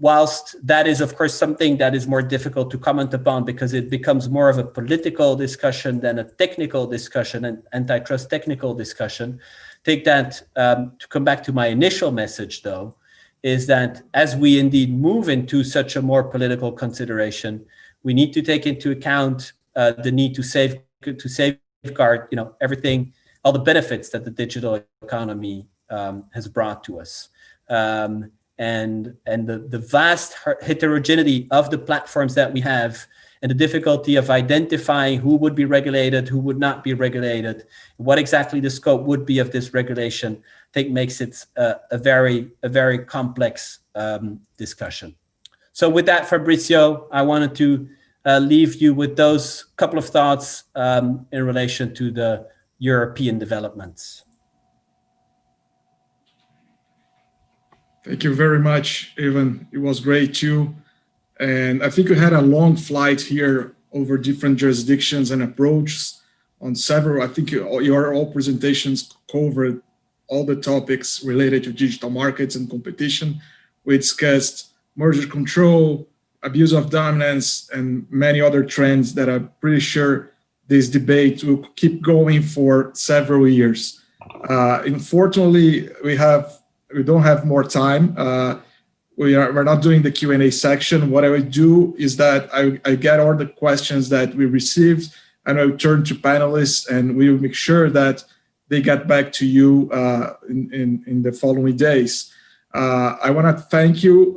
whilst that is, of course, something that is more difficult to comment upon because it becomes more of a political discussion than a technical discussion, and antitrust technical discussion, take that to come back to my initial message, though, is that as we indeed move into such a more political consideration, we need to take into account the need to safeguard, everything, all the benefits that the digital economy has brought to us. And the vast heterogeneity of the platforms that we have, and the difficulty of identifying who would be regulated, who would not be regulated, what exactly the scope would be of this regulation, I think makes it a very complex discussion. So with that, Fabrizio, I wanted to leave you with those couple of thoughts in relation to the European developments. Thank you very much, Ivan. It was great too. And I think we had a long flight here over different jurisdictions and approaches on several. I think your all presentations covered all the topics related to digital markets and competition. We discussed merger control, abuse of dominance, and many other trends that I'm pretty sure this debate will keep going for several years. Unfortunately, we don't have more time. We're not doing the Q&A section. What I would do is that I get all the questions that we received, and I will turn to panelists, and we will make sure that they get back to you in the following days. I want to thank you,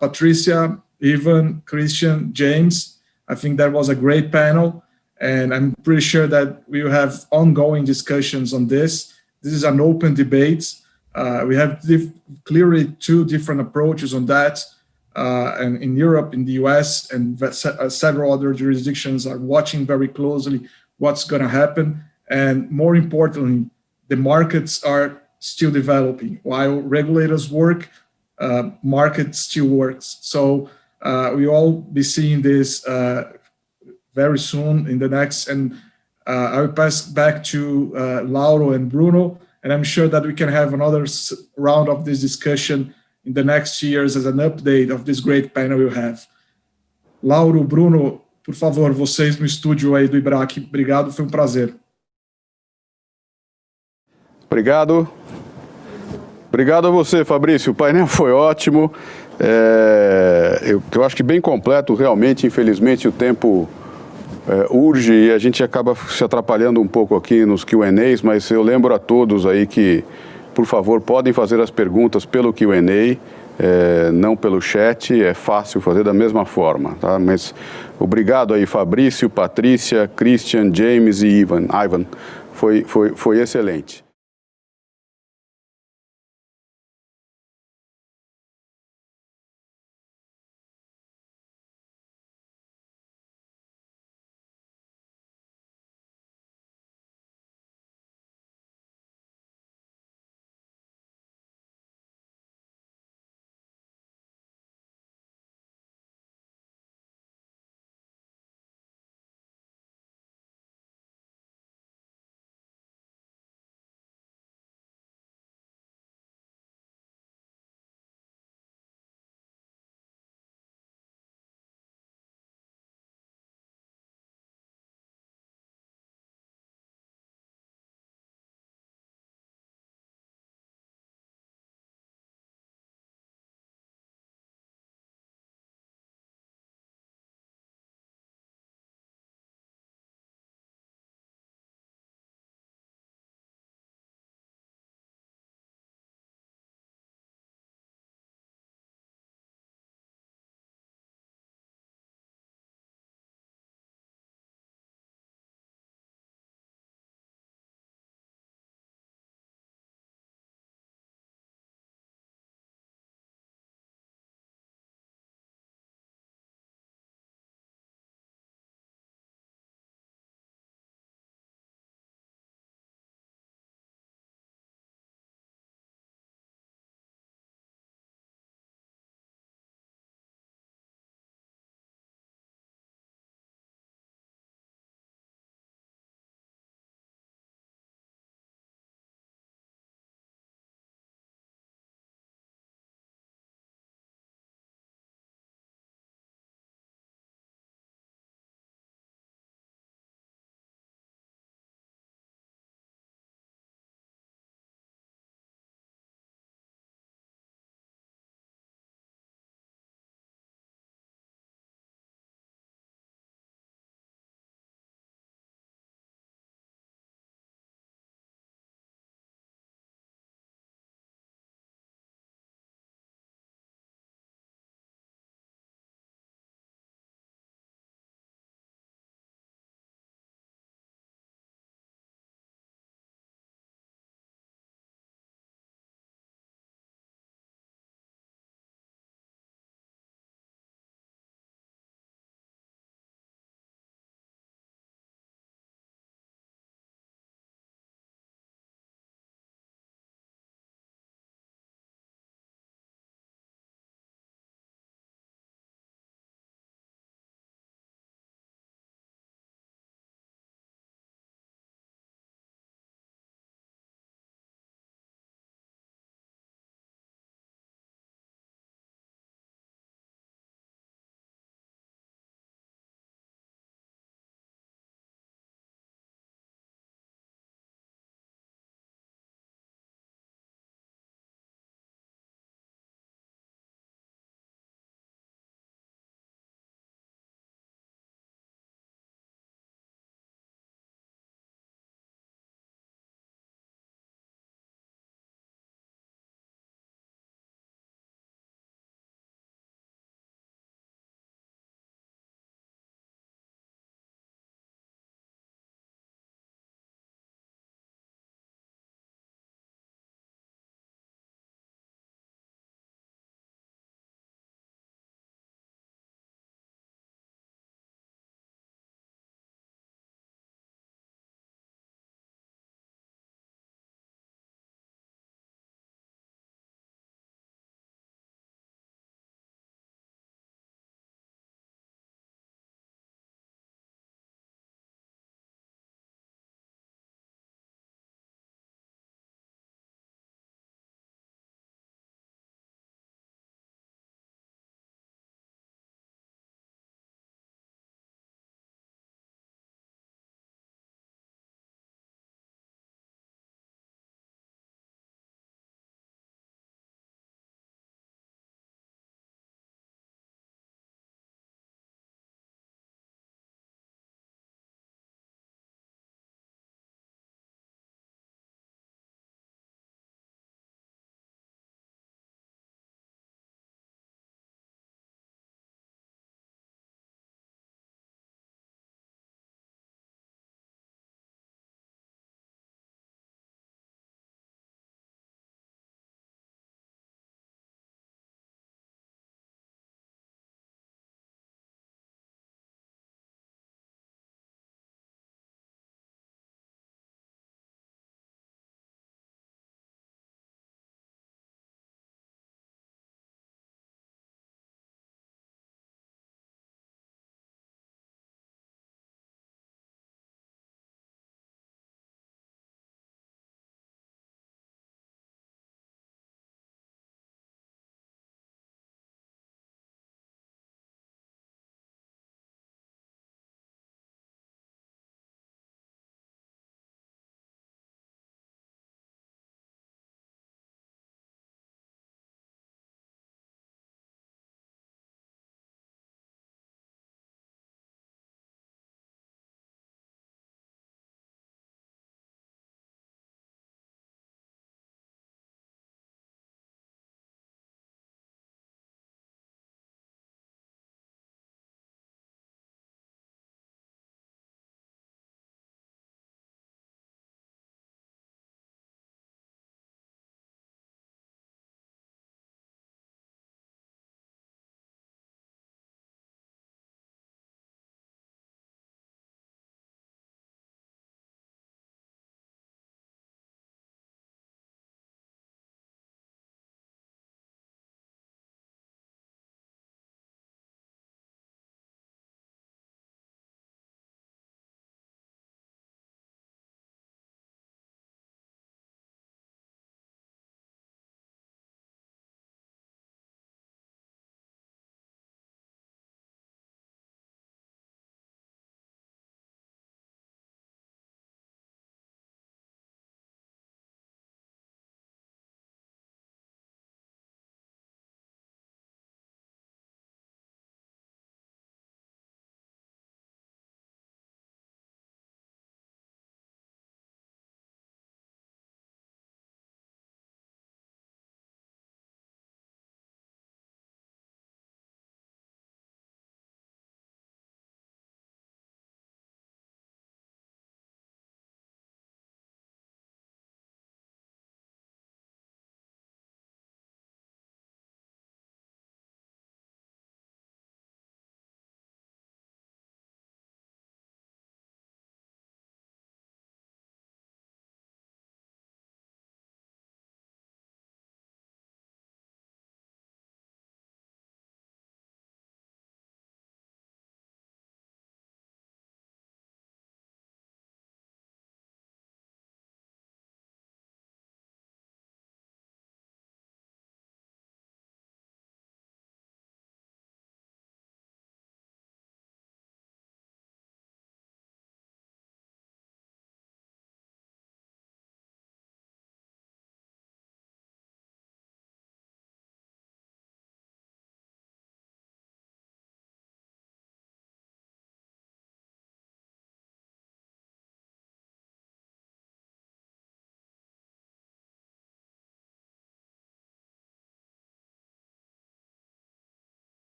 Patricia, Ivan, Christian, James. I think that was a great panel, and I'm pretty sure that we will have ongoing discussions on this. This is an open debate. We have clearly two different approaches on that, and in Europe, in the US, and several other jurisdictions are watching very closely what's going to happen. And more importantly, the markets are still developing. While regulators work, market still works. So we all be seeing this very soon in the next, and I will pass back to Lauro and Bruno, and I'm sure that we can have another round of this discussion in the next years as an update of this great panel we'll have. Lauro, Bruno, por favor, vocês no estúdio aí do IBRAC, obrigado, foi um prazer. Obrigado. Obrigado a você, Fabrício. O painel foi ótimo. Eu acho que bem completo, realmente. Infelizmente, o tempo urge e a gente acaba se atrapalhando um pouco aqui nos Q&As, mas eu lembro a todos aí que, por favor, podem fazer as perguntas pelo Q&A, não pelo chat, é fácil fazer da mesma forma, tá? Mas obrigado aí, Fabrício, Patrícia, Christian, James e Ivan. Foi excelente.